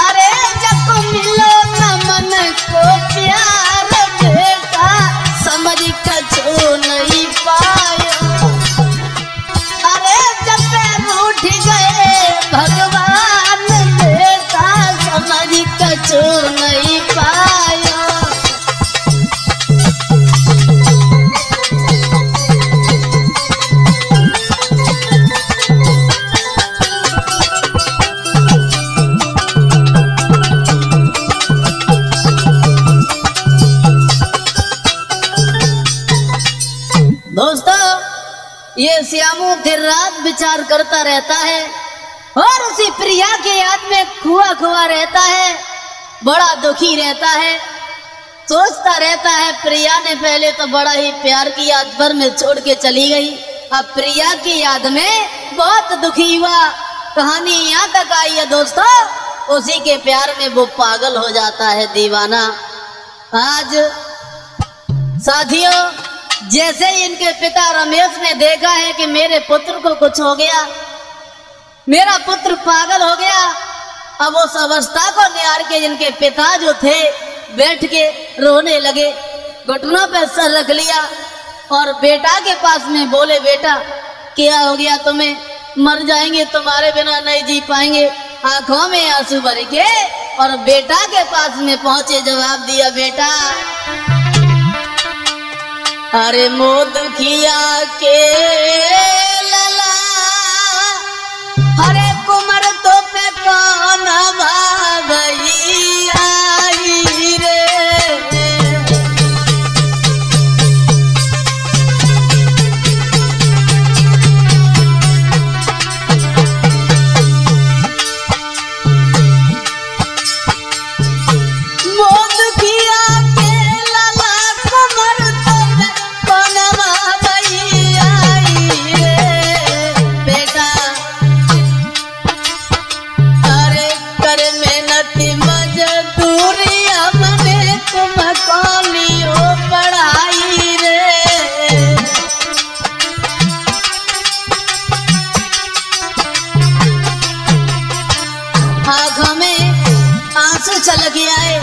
अरे जब मिलो न मन को प्यार बेटा समझ कछु नहीं पायो। अरे जब पैर उठ गए भगवान बेटा समझ कछु नहीं पायो। दोस्तों, ये श्यामू दिन रात विचार करता रहता है और उसी प्रिया के याद में खुआ खुआ रहता है, बड़ा दुखी रहता है, सोचता रहता है प्रिया ने पहले तो बड़ा ही प्यार की याद भर में छोड़ के चली गई, अब प्रिया की याद में बहुत दुखी हुआ। कहानी यहाँ तक आई है दोस्तों, उसी के प्यार में वो पागल हो जाता है, दीवाना। आज साथियों, जैसे ही इनके पिता रमेश ने देखा है कि मेरे पुत्र को कुछ हो गया, मेरा पुत्र पागल हो गया, अब उस अवस्था को निहार के इनके पिता जो थे बैठ के रोने लगे, घुटनों पे सर रख लिया और बेटा के पास में बोले, बेटा क्या हो गया तुम्हें, मर जाएंगे, तुम्हारे बिना नहीं जी पाएंगे। आंखों में आंसू भर के और बेटा के पास में पहुंचे, जवाब दिया, बेटा अरे मोदखिया के लला, अरे कुमर तो पे कौन भाई आई रे। चल गया है,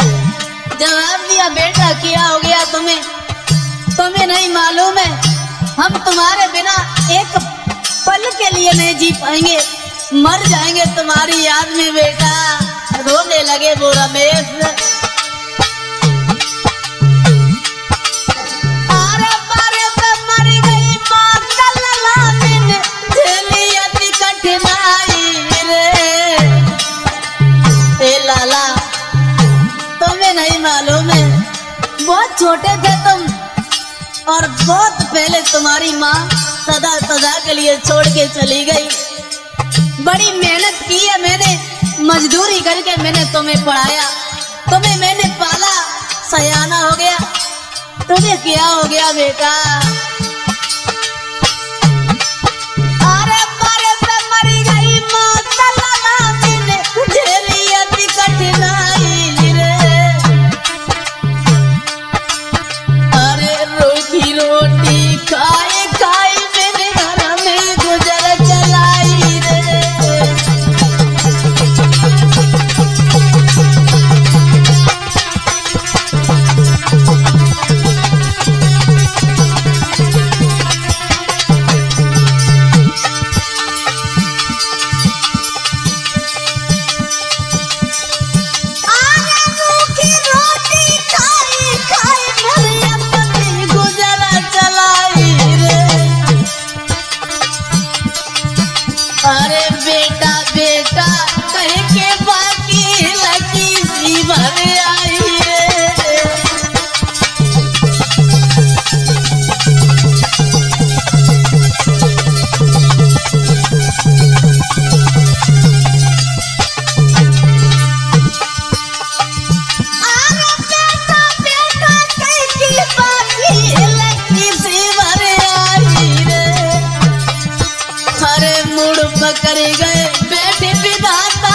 जवाब दिया, बेटा क्या हो गया तुम्हें, तुम्हें नहीं मालूम है हम तुम्हारे बिना एक पल के लिए नहीं जी पाएंगे, मर जाएंगे तुम्हारी याद में। बेटा रोने लगे वो रमेश। बहुत छोटे थे तुम और बहुत पहले तुम्हारी माँ सदा सदा के लिए छोड़ के चली गई। बड़ी मेहनत की है मैंने, मजदूरी करके मैंने तुम्हें पढ़ाया, तुम्हें मैंने पाला, सयाना हो गया, तुम्हें क्या हो गया बेटा। अरे मारे पे मरी गई माँ तलला मैंने झेली अति कठिनाई रे। रोटी खाए खाए मेरे घर में गुजर चलाई रे। कर गए बैठे विधाता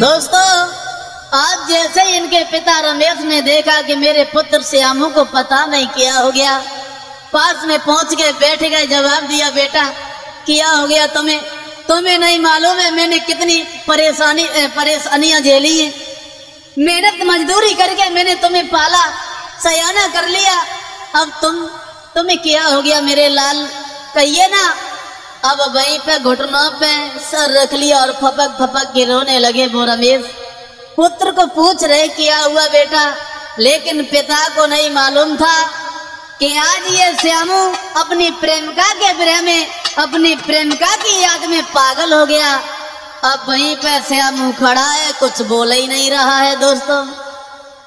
दोस्तों, आज जैसे ही इनके पिता रमेश ने देखा कि मेरे पुत्र श्यामू को पता नहीं क्या हो गया, पास में पहुंच गए, बैठ गए, जवाब दिया, बेटा क्या हो गया तुम्हें? तुम्हें नहीं मालूम है मैंने कितनी परेशानियां झेली हैं। मेहनत मजदूरी करके मैंने तुम्हें पाला, सयाना कर लिया, अब तुम्हें क्या हो गया मेरे लाल, कहिए ना। अब वहीं पे घुटनों पे सर रख लिया और फपक फपक के रोने लगे वो रमेश। पुत्र को पूछ रहे क्या हुआ बेटा, लेकिन पिता को नहीं मालूम था कि आज ये श्यामू अपनी प्रेमिका के विरह में, अपनी प्रेमिका की याद में पागल हो गया। अब वहीं पे श्यामू खड़ा है, कुछ बोल ही नहीं रहा है। दोस्तों,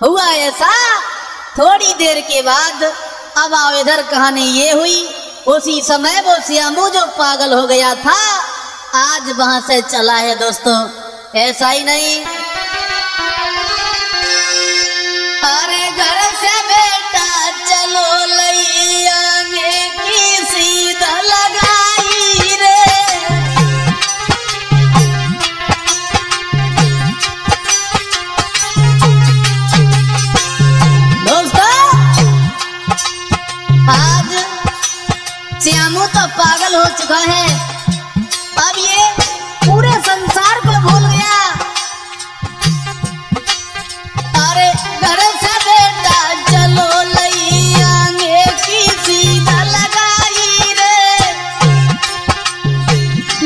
हुआ ऐसा, थोड़ी देर के बाद अब आओ इधर कहानी ये हुई, उसी समय वो श्यामू जो पागल हो गया था आज वहां से चला है। दोस्तों, ऐसा ही नहीं, अरे घर से बेटा चलो लैया में की सीधा लगाई रे। दोस्तों, आज श्यामू तो पागल हो चुका है, अब ये पूरे संसार को भूल गया। अरे घर से बेटा चलो लैया की सीधा लगाई रे,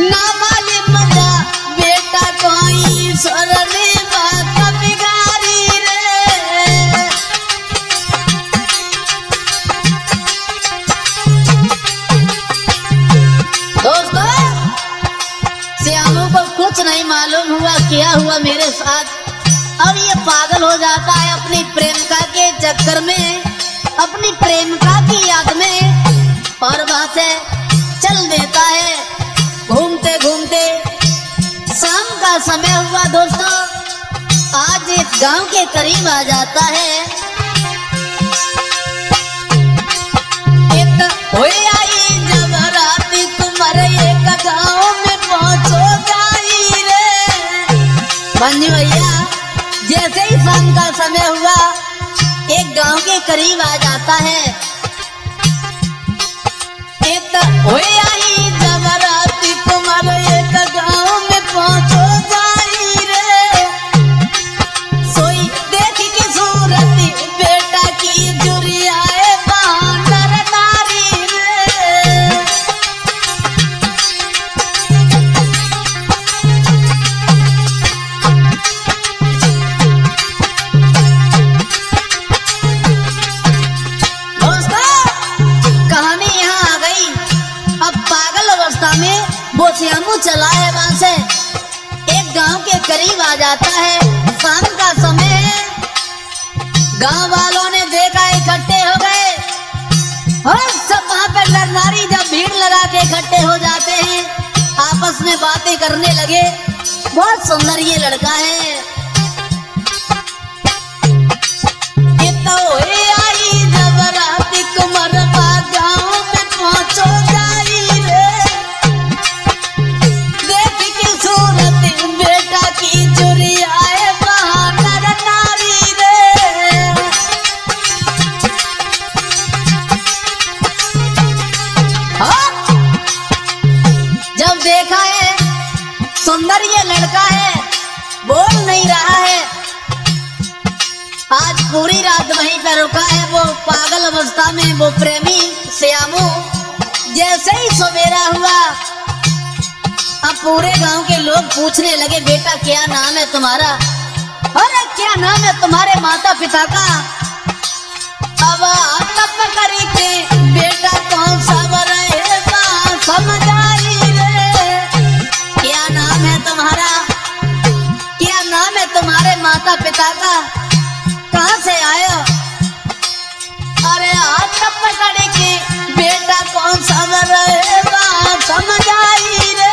ना मालूम था बेटा कोई सरने बात बिगाड़ी रे। दोस्तों, श्यामू को कुछ नहीं मालूम हुआ क्या हुआ मेरे साथ। अब ये पागल हो जाता है अपनी प्रेमिका के चक्कर में, अपनी प्रेमिका की याद में, और वहां से चल देता है। घूमते घूमते शाम का समय हुआ। दोस्तों, आज एक गांव के करीब आ जाता है। आई जब रात तुम्हारे एक गाँव में पहुंचो जाई रे। बंजी भैया, जैसे ही शाम का समय हुआ एक गांव के करीब आ जाता है। एक आई जब रात तुम्हारे एक गाँव में पहुंचो जाई रे, सोई देख की सूरत बेटा की जुरियाए बानर नारी रे। में वो श्यामू चला है, वहां से एक गांव के करीब आ जाता है। शाम का समय है, गांव वालों ने देखा, इकट्ठे हो गए और सब वहां पे नर नारी जब भीड़ लगा के इकट्ठे हो जाते हैं, आपस में बातें करने लगे। बहुत सुंदर ये लड़का है, आई जब रात कुमरबा गांव में पहुंचो जाई रे, बेटा की जुरियाए बानर नारी रे। जब देखा है सुंदर ये लड़का है, बोल नहीं रहा है, आज पूरी रात वहीं पर रुका है वो पागल अवस्था में वो प्रेमी श्यामू। जैसे ही सवेरा हुआ, अब पूरे गांव के लोग पूछने लगे, बेटा क्या नाम है तुम्हारा? अरे क्या नाम है तुम्हारे माता पिता का? अब तब करी के बेटा कौन सा रहेगा समझ आई रे। क्या नाम है तुम्हारा? क्या नाम है तुम्हारे माता पिता का? कहाँ से आयो? अरे तब करी के बेटा कौन सा रहेगा समझ आई रे।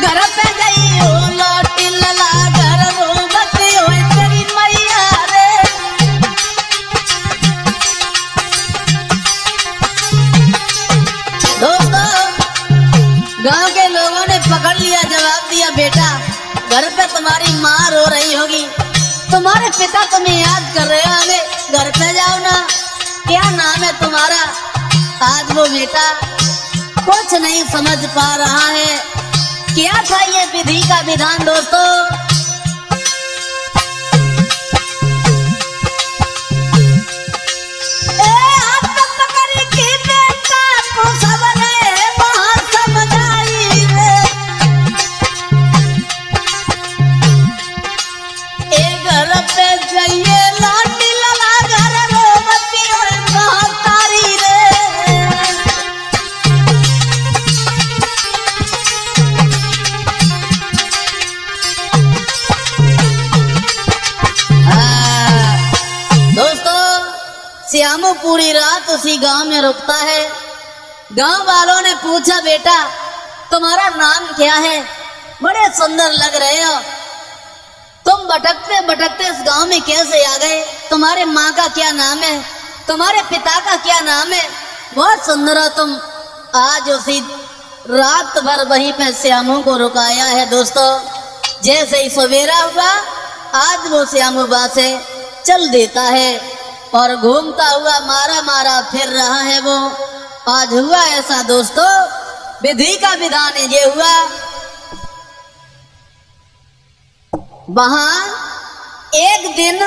घर पे गई हो लौट लला घर रोबत हो तेरी मैया रे। दोस्तों, गांव के लोगों ने पकड़ लिया, जवाब दिया, बेटा घर पे तुम्हारी माँ रो रही होगी, तुम्हारे पिता तुम्हें याद कर रहे होंगे, घर पे जाओ ना। क्या नाम है तुम्हारा? आज वो बेटा कुछ नहीं समझ पा रहा है। क्या था ये विधि का विधान दोस्तों? श्यामू पूरी रात उसी गांव में रुकता है। गांव वालों ने पूछा, बेटा तुम्हारा नाम क्या है? बड़े सुंदर लग रहे हो, तुम भटकते भटकते इस गांव में कैसे आ गए? तुम्हारे माँ का क्या नाम है? तुम्हारे पिता का क्या नाम है? बहुत सुंदर हो तुम। आज उसी रात भर वहीं पे श्यामू को रुकाया है दोस्तों। जैसे ही सवेरा हुआ, आज वो श्यामू वहां से चल देता है और घूमता हुआ मारा मारा फिर रहा है वो। आज हुआ ऐसा दोस्तों, विधि का विधान ये हुआ। वहां एक दिन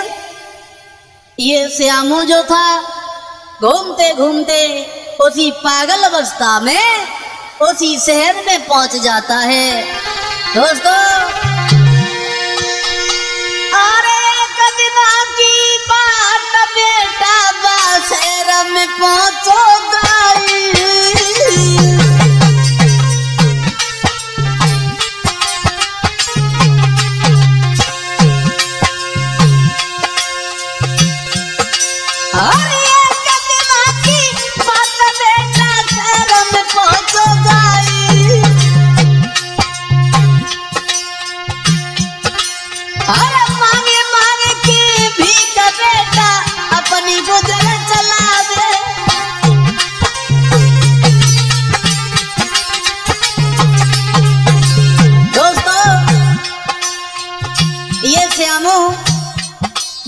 ये श्यामू जो था, घूमते घूमते उसी पागल अवस्था में उसी शहर में पहुंच जाता है दोस्तों। बेटा बासेरा में पहुंचो गई,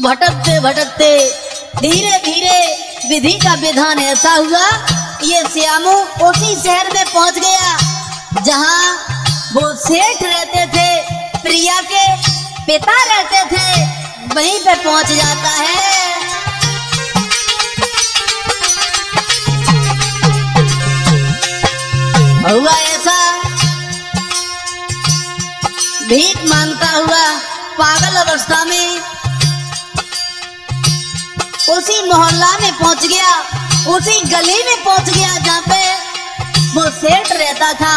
भटकते भटकते धीरे धीरे विधि का विधान ऐसा हुआ, ये श्यामू उसी शहर में पहुंच गया जहां वो सेठ रहते थे, प्रिया के पिता रहते थे, वहीं पे पहुंच जाता है। हुआ ऐसा, भीख मांगता हुआ पागल अवस्था में उसी मोहल्ला में पहुंच गया, उसी गली में पहुंच गया जहाँ पे वो सेठ रहता था।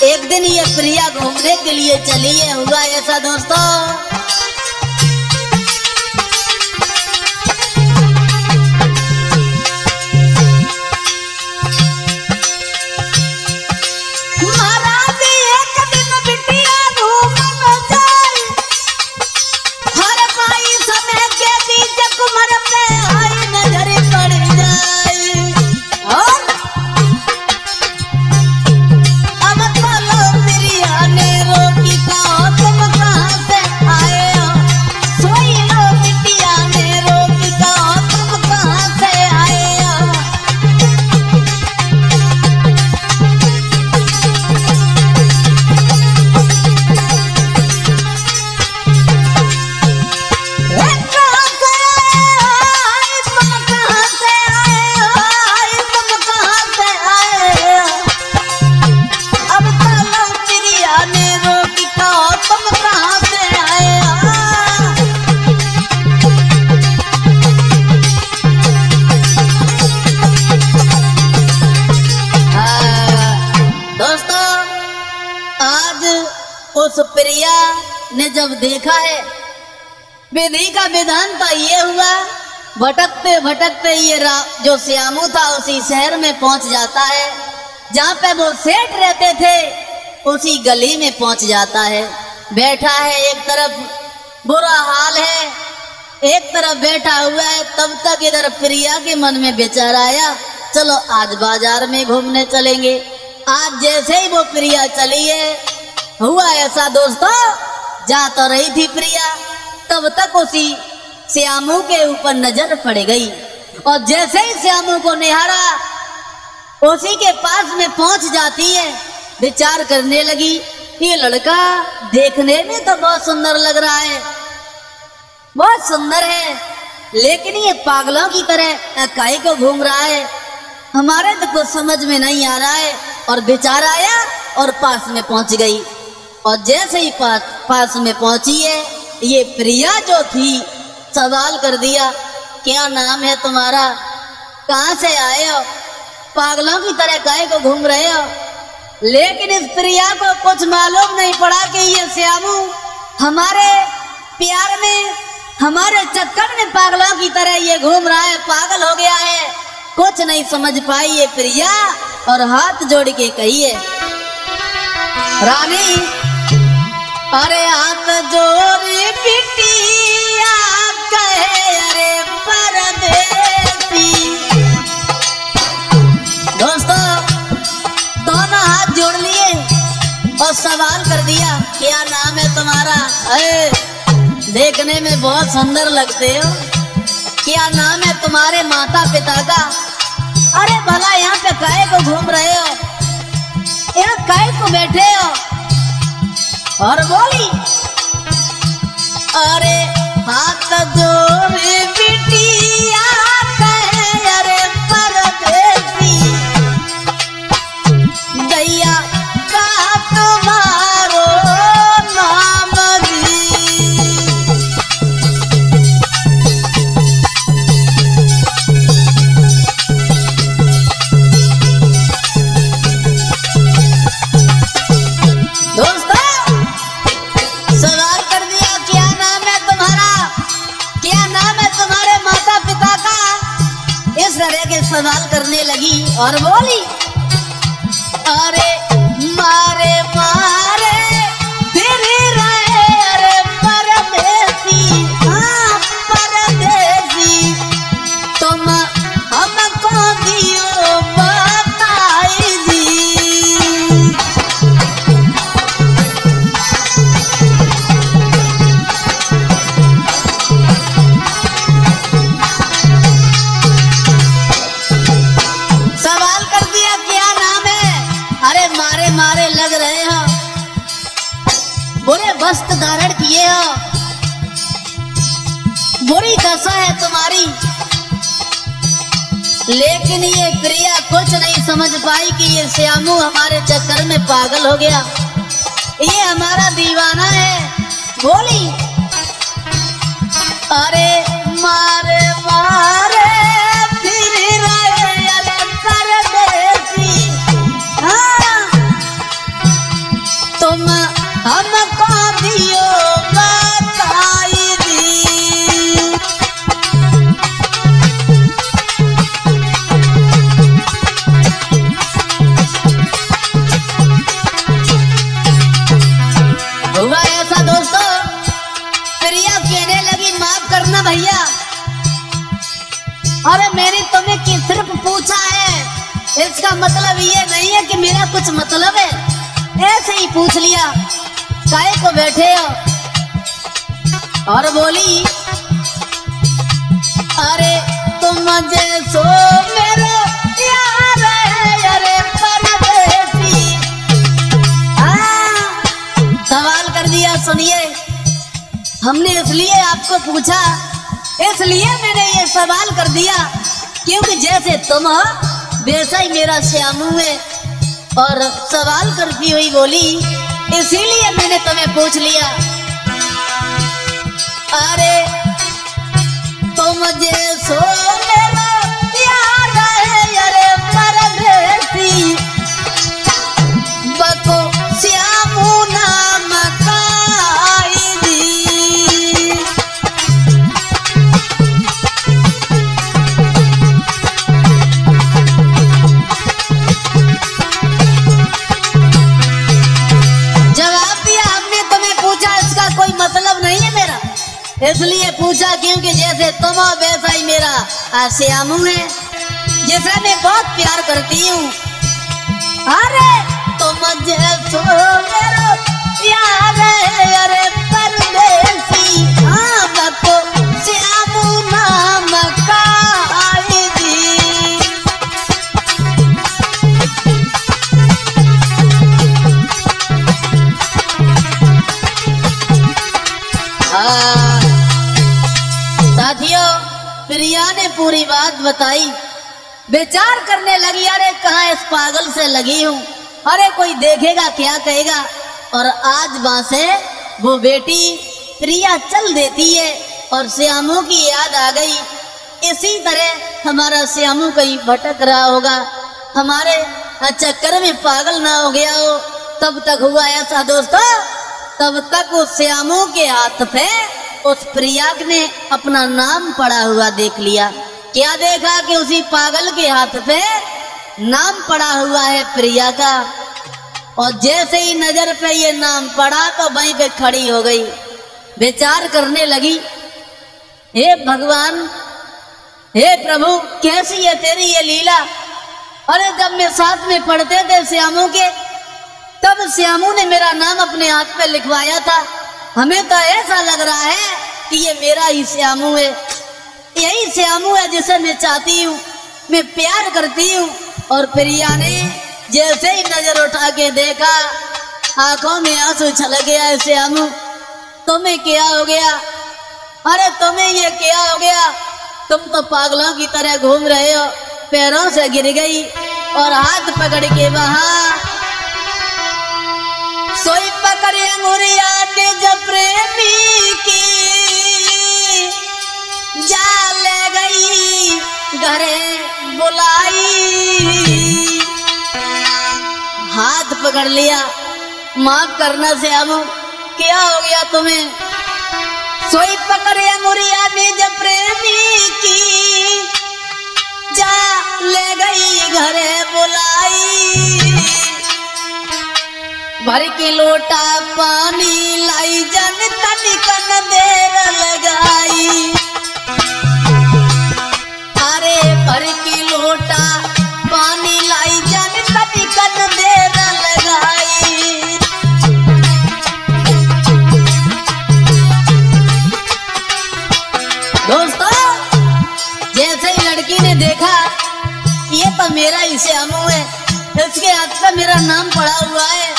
एक दिन ये प्रिया घूमने के लिए चली है। हुआ ऐसा दोस्तों, उस प्रिया ने जब देखा है, विधि का विधान तो ये हुआ, भटकते भटकते ये जो श्यामू था उसी शहर में पहुंच जाता है जहाँ पे वो सेठ रहते थे, उसी गली में पहुंच जाता है। बैठा है, एक तरफ बुरा हाल है, एक तरफ बैठा हुआ है। तब तक इधर प्रिया के मन में विचार आया, चलो आज बाजार में घूमने चलेंगे। आज जैसे ही वो प्रिया चली है, हुआ ऐसा दोस्तों, जा तो रही थी प्रिया, तब तक उसी श्यामू के ऊपर नजर पड़ गई और जैसे ही श्यामू को निहारा उसी के पास में पहुंच जाती है। विचार करने लगी, ये लड़का देखने में तो बहुत सुंदर लग रहा है, बहुत सुंदर है, लेकिन ये पागलों की तरह काहे को घूम रहा है, हमारे तो कुछ समझ में नहीं आ रहा है। और विचार आया और पास में पहुंच गई और जैसे ही पास में पहुंची है, ये प्रिया जो थी सवाल कर दिया, क्या नाम है तुम्हारा, कहाँ से आए हो, पागलों की तरह काहे को घूम रहे हो। लेकिन इस प्रिया को कुछ मालूम नहीं पड़ा कि ये श्यामू हमारे प्यार में, हमारे चक्कर में पागलों की तरह ये घूम रहा है, पागल हो गया है। कुछ नहीं समझ पाई ये प्रिया और हाथ जोड़ के कही है, रानी अरे हाथ जोड़ बिटिया कहे अरे परदेसी। दोस्तों दोनों हाथ जोड़ लिए और सवाल कर दिया, क्या नाम है तुम्हारा, देखने में बहुत सुंदर लगते हो, क्या नाम है तुम्हारे माता पिता का, अरे भला यहाँ पे काहे को घूम रहे हो, यहाँ काहे को बैठे हो। और बोली, अरे हाथ जोड़े बिटिया कहे अरे परदेसी, दैया का तुम्हारो नाम जी। सवाल करने लगी और बोली, अरे मारे मारे फिर रहे अरे परदेसी, हाँ परदेसी, तुम हमको दियो बताई दी। मारे लग रहे हो, बुरे वस्त्र धारण किए हो, बुरी दशा है तुम्हारी। लेकिन ये प्रिया कुछ नहीं समझ पाई कि ये श्यामू हमारे चक्कर में पागल हो गया, ये हमारा दीवाना है। बोली, अरे मारे मारे फिर रहे अरे परदेसी, हाँ तुम हमको दियो बताई दी। हुआ ऐसा दोस्तों, प्रिया कहने लगी, माफ करना भैया, अरे मैंने तुम्हें कि सिर्फ पूछा है, इसका मतलब ये नहीं है कि मेरा कुछ मतलब है, ऐसे ही पूछ लिया, काहे को बैठे हो। और बोली, अरे तुम जैसो मेरे यार है अरे परदेसी, हाँ सवाल कर दिया। सुनिए, हमने इसलिए आपको पूछा, इसलिए मैंने ये सवाल कर दिया क्योंकि जैसे तुम हो वैसा ही मेरा श्यामू है। और सवाल करती हुई बोली, इसीलिए मैंने तुम्हें पूछ लिया, अरे तुम जैसो मेरा यार है अरे परदेसी, बको श्यामू नाम काई दी। मतलब नहीं है मेरा, इसलिए पूछा क्योंकि जैसे तुम हो वैसा ही मेरा श्यामू है, जिसे मैं बहुत प्यार करती हूँ। अरे तुम जैसो मेरो प्यार अरे परदेसी हमको श्यामू नाम का साथियों, प्रिया ने पूरी बात बताई। विचार करने लगी, अरे कहाँ इस पागल से लगी हूँ, अरे कोई देखेगा क्या कहेगा। और आज वहां से वो बेटी प्रिया चल देती है और श्यामू की याद आ गई। इसी तरह हमारा श्यामू कहीं भटक रहा होगा, हमारे चक्कर में पागल ना हो गया हो। तब तक हुआ ऐसा दोस्तों, तब तक उस श्यामू के हाथ पे उस प्रिया ने अपना नाम पड़ा हुआ देख लिया। क्या देखा कि उसी पागल के हाथ पे नाम पड़ा हुआ है प्रिया का। और जैसे ही नजर पे ये नाम पड़ा तो वहीं पे खड़ी हो गई, विचार करने लगी, हे भगवान, हे प्रभु, कैसी है तेरी ये लीला। अरे जब मैं साथ में पढ़ते थे श्यामू के, तब श्यामू ने मेरा नाम अपने हाथ पे लिखवाया था। हमें तो ऐसा लग रहा है कि ये मेरा ही श्यामू है, यही श्यामू है जिसे मैं चाहती हूँ, मैं प्यार करती हूँ। और प्रिया ने जैसे ही नजर उठा के देखा, आंखों में आंसू छलक गया। श्यामू, तुम्हें क्या हो गया? अरे तुम्हें ये क्या हो गया? तुम तो पागलों की तरह घूम रहे हो। पैरों से गिर गई और हाथ पकड़ के वहां सोई पकड़े अंगुरिया ने जब प्रेमी की जा ले गई घरे बुलाई। हाथ पकड़ लिया, माफ करना श्यामू, क्या हो गया तुम्हें? सोई पकड़े अंगुरिया ने जब प्रेमी की जा ले गई घरे बुलाई। भर के लोटा पानी लाई जन तनिकन देर लगाई। अरे भर के लोटा पानी लाई जन तनिकन देर लगाई। दोस्तों, जैसे ही लड़की ने देखा ये तो मेरा ही श्यामू है, इसके हाथ पे मेरा नाम पड़ा हुआ है,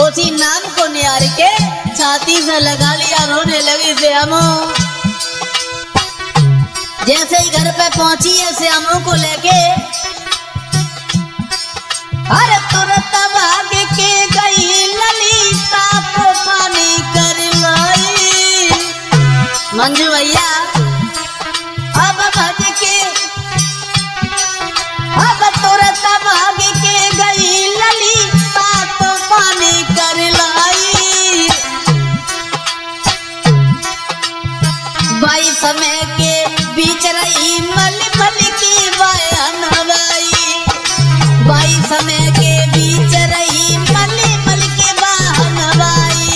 उसी नाम को निहार के छाती से लगा लिया, रोने लगी श्यामू। जैसे ही घर पे पहुंची है श्यामू को लेके, अरे तुरंत भाग के गई ललिता को पानी कर लाई। मंजू भैया अब भज के, अब तुरंत भाग के गई ललिता को पानी कर लाई। बाई समय के बीच रही मल मल की बयान हवाई। बाई समय के बीच रही मल मल के बयान हवाई।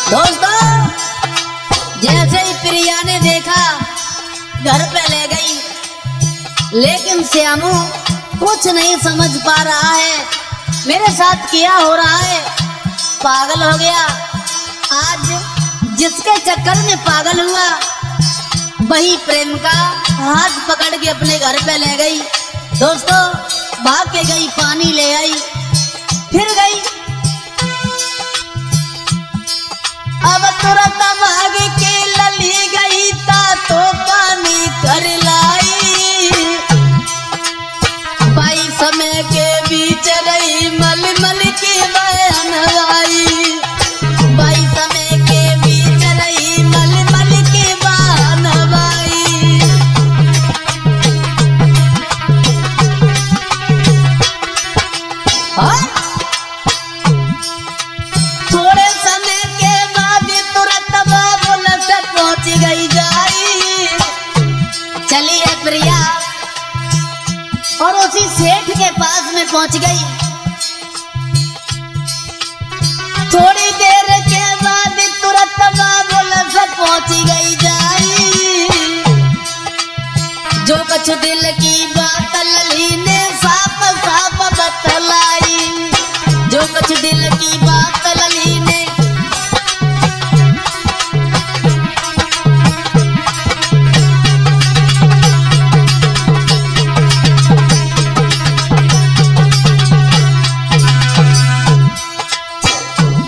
दोस्तों, जैसे ही प्रिया ने देखा घर पे ले गई, लेकिन श्यामू कुछ नहीं समझ पा रहा है मेरे साथ क्या हो रहा है, पागल हो गया। आज जिसके चक्कर में पागल हुआ वही प्रेम का हाथ पकड़ के अपने घर पे ले गई। दोस्तों, भाग के गई, पानी ले आई, फिर गई। अब तुरंत भाग के लली गई ता तो पानी कर लाई। बाई समय के बीच रही मल मल की बयान हवाई। बाई समय के बीच रही मल मल की बयान हवाई। थोड़े समय के बाद तुरंत बाबुल से पहुंच गई जाई। चली है प्रिया और उसी सेठ के पास में पहुंच गई। थोड़ी देर के बाद तुरंत बाबुल से पहुंची गई जाई। जो कुछ दिल की बात लली ने साफ साफ बतलाई। जो कुछ दिल की बात लली ने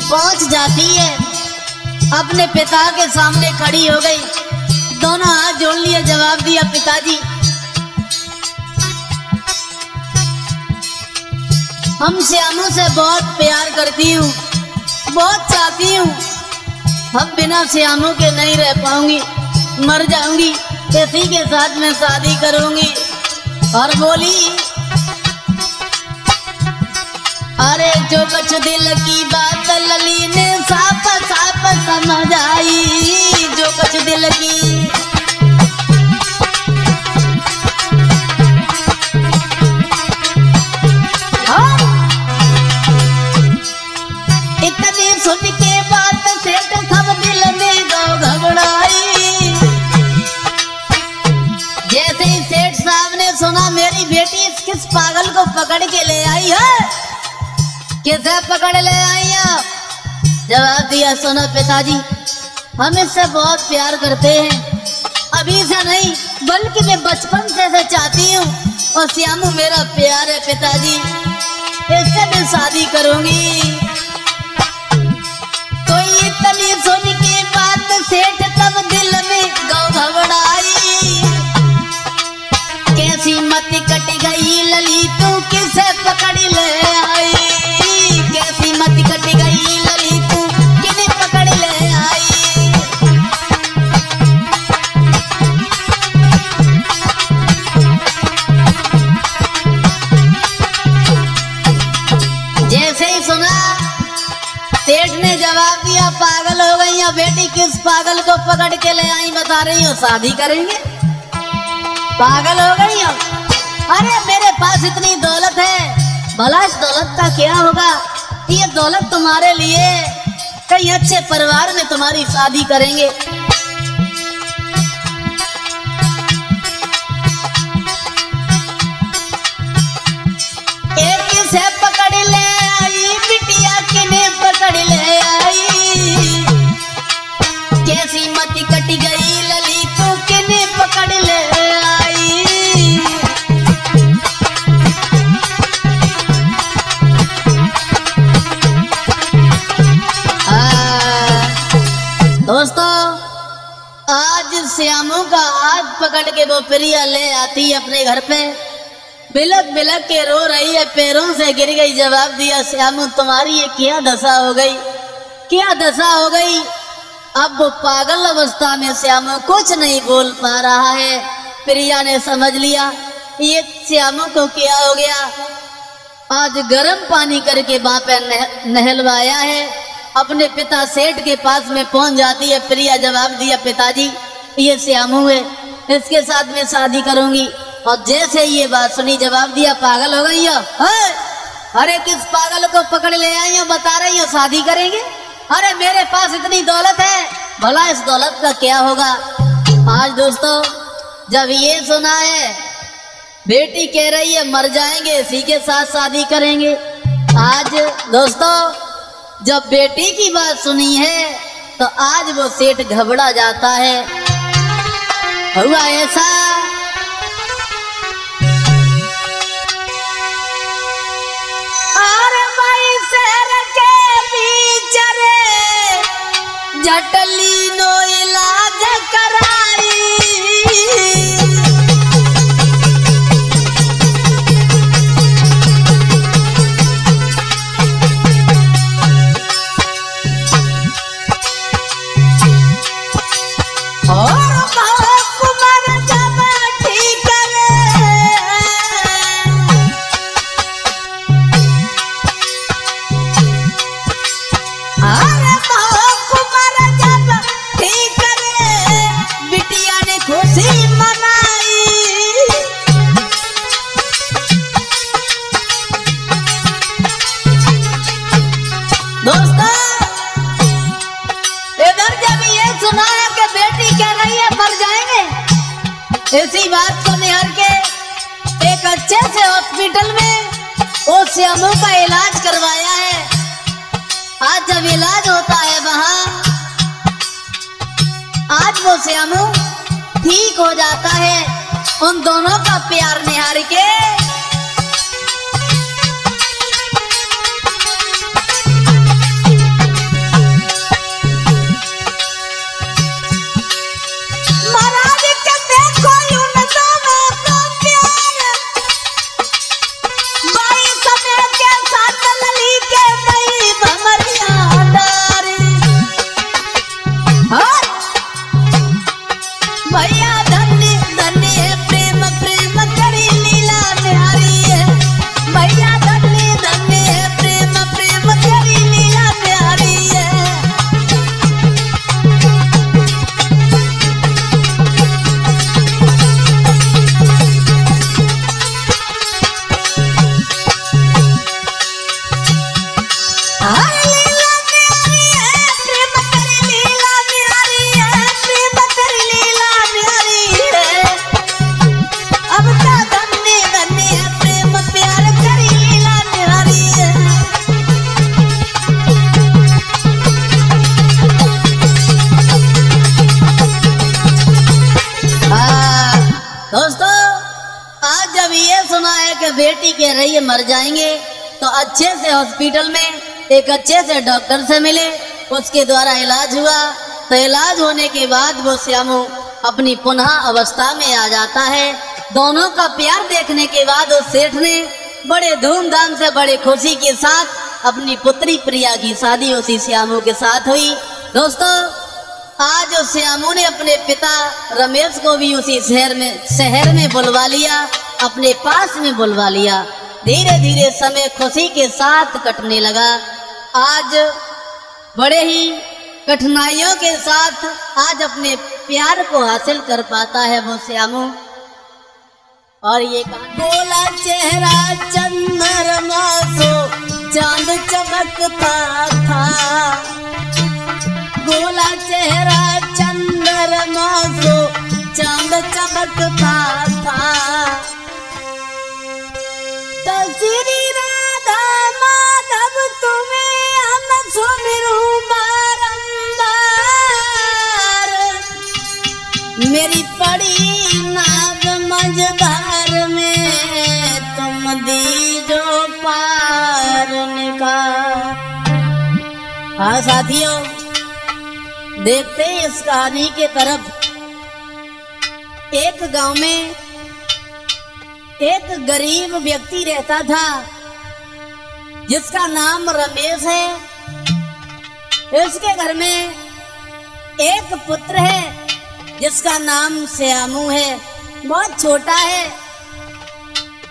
5 जाती है, अपने पिता के सामने खड़ी हो गई, दोनों हाथ जोड़ लिए, जवाब दिया पिताजी हम श्यामू से बहुत प्यार करती हूँ, बहुत चाहती हूँ, हम बिना श्यामू के नहीं रह पाऊंगी, मर जाऊंगी, इसी के साथ मैं शादी करूंगी। और बोली अरे जो कुछ दिल की बात लली ने साफ साफ समझ आई। जो कुछ दिल की इतनी सुन के बात सेठ सब दिल में घबराई। जैसे ही सेठ साहब ने सुना मेरी बेटी किस पागल को पकड़ के ले आई है, किसे पकड़ ले आई आप? जवाब दिया सुनो पिताजी हम इससे बहुत प्यार करते हैं, अभी से नहीं बल्कि मैं बचपन से चाहती हूँ, और श्यामू मेरा प्यार है पिताजी, इससे मैं शादी करूंगी। तो इतनी सुन के बात सेठ तब दिल में घबराई। कैसी मत कट गई लली तू किसे पकड़ ले आई। कैसी मत कट गई लली तू किने पकड़ ले आई। जैसे ही सुना सेठ ने जवाब दिया पागल हो गई या बेटी, किस पागल को पकड़ के ले आई बता रही हो, शादी करेंगे, पागल हो गई हो। अरे मेरे पास इतनी दौलत है, भला इस दौलत का क्या होगा, ये दौलत तुम्हारे लिए कहीं अच्छे परिवार में तुम्हारी शादी करेंगे। एक से पकड़ ले आई बिटिया किने पकड़ ले आई। कैसी मत कट गई लली तू किने पकड़ ले आई। दोस्तों आज श्यामू का हाथ पकड़ के वो प्रिया ले आती है अपने घर पे, बिलक बिलक के रो रही है, पैरों से गिर गई। जवाब दिया श्यामू तुम्हारी ये क्या दशा हो गई, क्या दशा हो गई। अब वो पागल अवस्था में श्यामू कुछ नहीं बोल पा रहा है। प्रिया ने समझ लिया ये श्यामू को क्या हो गया। आज गर्म पानी करके वहां पे नहलवाया है, अपने पिता सेठ के पास में पहुंच जाती है प्रिया। जवाब दिया पिताजी ये श्यामू है, इसके साथ में शादी करूंगी। और जैसे ये बात सुनी जवाब दिया पागल हो गई हो, अरे किस पागल को पकड़ ले आई हो, बता रही हो शादी करेंगे। अरे मेरे पास इतनी दौलत है, भला इस दौलत का क्या होगा। आज दोस्तों जब ये सुना है बेटी कह रही है मर जाएंगे इसी के साथ शादी करेंगे। आज दोस्तों जब बेटी की बात सुनी है तो आज वो सेठ घबरा जाता है। हुआ ऐसा अरे भाई शहर के बीच रे जटली नो इलाज कराई। बिटिया ने इसी बात को निहार के एक अच्छे से हॉस्पिटल में वो श्यामू का इलाज करवाया है। आज जब इलाज होता है वहां, आज वो श्यामू ठीक हो जाता है। उन दोनों का प्यार निहार के बेटी कह रही है मर जाएंगे, तो अच्छे से हॉस्पिटल में एक अच्छे से डॉक्टर से मिले, उसके द्वारा इलाज हुआ। तो इलाज होने के बाद वो श्यामू अपनी पुनः अवस्था में आ जाता है। दोनों का प्यार देखने के बाद उस सेठ ने बड़े धूमधाम से बड़े खुशी के साथ अपनी पुत्री प्रिया की शादी उसी श्यामू के साथ हुई। दोस्तों, आज उस श्यामू ने अपने पिता रमेश को भी उसी शहर में बुलवा लिया, अपने पास में बुलवा लिया। धीरे धीरे समय खुशी के साथ कटने लगा। आज बड़े ही कठिनाइयों के साथ आज अपने प्यार को हासिल कर पाता है वो श्यामू। और ये गोला चेहरा चंद्रमा सो चांद चमकता था, गोला चेहरा चंद्रमा सो चांद चमकता था। श्री राधा माधव तुम्हें हम सुमिरूं बारंबार, मेरी पड़ी नाव मझधार में तुम दीजो पार निकाल। हाँ साथियों, देखते हैं इस कहानी के तरफ। एक गांव में एक गरीब व्यक्ति रहता था जिसका नाम रमेश है। इसके घर में एक पुत्र है जिसका नाम श्यामू है। बहुत छोटा है,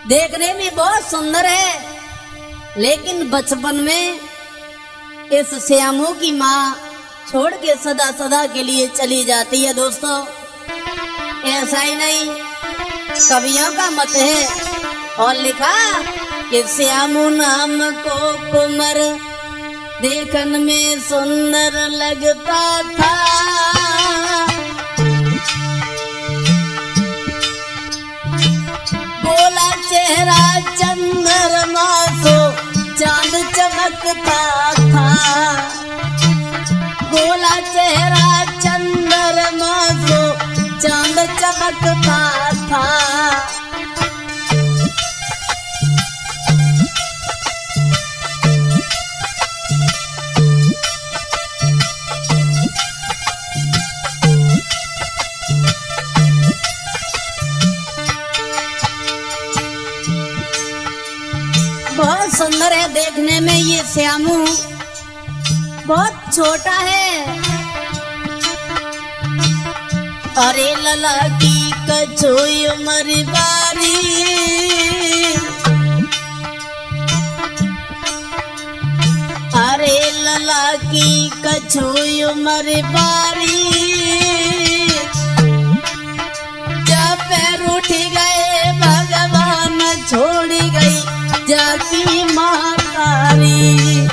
देखने में बहुत सुंदर है, लेकिन बचपन में इस श्यामू की माँ छोड़ के सदा सदा के लिए चली जाती है। दोस्तों, ऐसा ही नहीं, कवियों का मत है और लिखा कि श्यामू नाम को कुंवर देखन में सुंदर लगता था। गोला चेहरा चंद्रमा सो चांद चमकता था, गोला चेहरा चंद्रमा सो चांद चमकता था। बहुत सुंदर है देखने में ये श्यामू, बहुत छोटा है। अरे लला की कछोई उमर बारी, अरे लला की कछोई उमर बारी, जब पैर उठ गए भगवान छोड़ गई जाती मातारी,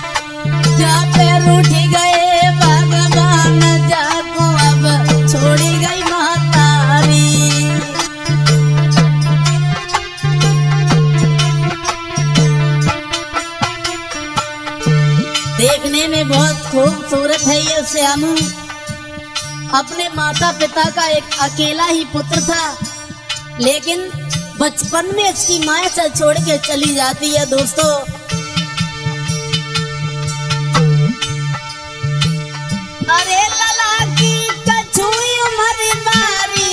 जब पैर उठ गए भगवान जाको अब छोड़ी गई मातारी। है ये श्यामू अपने माता पिता का एक अकेला ही पुत्र था, लेकिन बचपन में इसकी माँ से छोड़ के चली जाती है। दोस्तों अरे लला की कछुई उम्र बारी,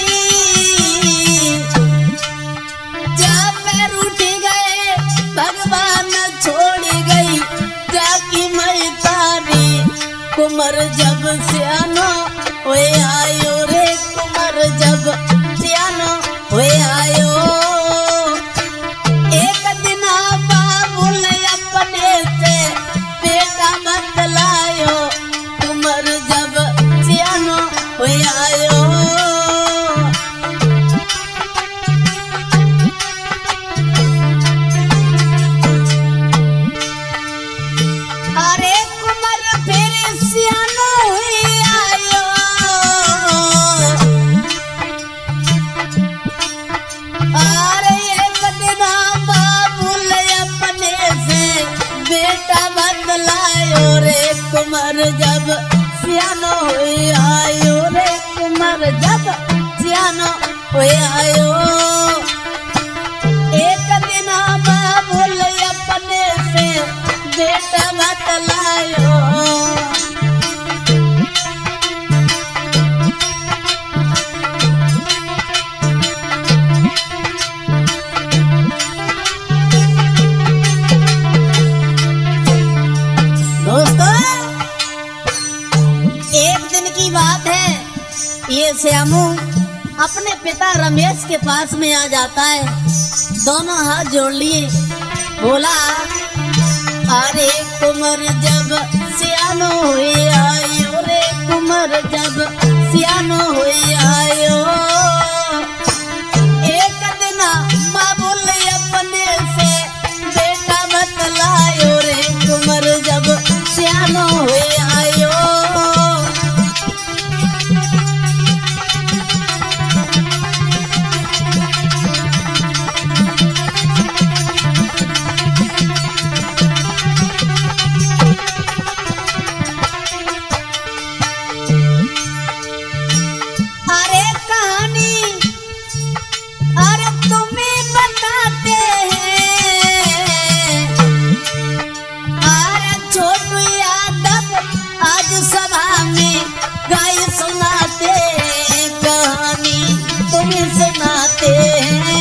जब पैर उठ गए भगवान छोड़ गई जाकी मई तारी। कुमर जब सियानो होए आयो रे, कुमर जब सियानो होए आयो। एक दिन बाबुल अपने से बेटा बतलायो, कुमर जब सियानो होए आयो। अरे कुमर फिर सियानो हुई आयो, अरे एक दिन बाबुल अपने से बेटा बदलायो रे। कुमर जब सियानो हुई आयो रे, कुमर जब सियानो हुई आयो। एक दिन बाबुल अपने से बेटा बतलायो। दोस्तों एक दिन की बात है, ये श्यामू अपने पिता रमेश के पास में आ जाता है, दोनों हाथ जोड़ लिए, बोला अरे कुमर जब सियानो हुए आयो रे, कुमर जब सियानो हुए आयो। एक दिन बाबुल अपने से बेटा बतलायो रे, कुमर जब सियानो हुए आयो। अरे कहानी अरे तुम्हें बताते हैं, अरे छोटू यादव आज सभा में गाय सुनाते हैं, कहानी तुम्हें सुनाते हैं।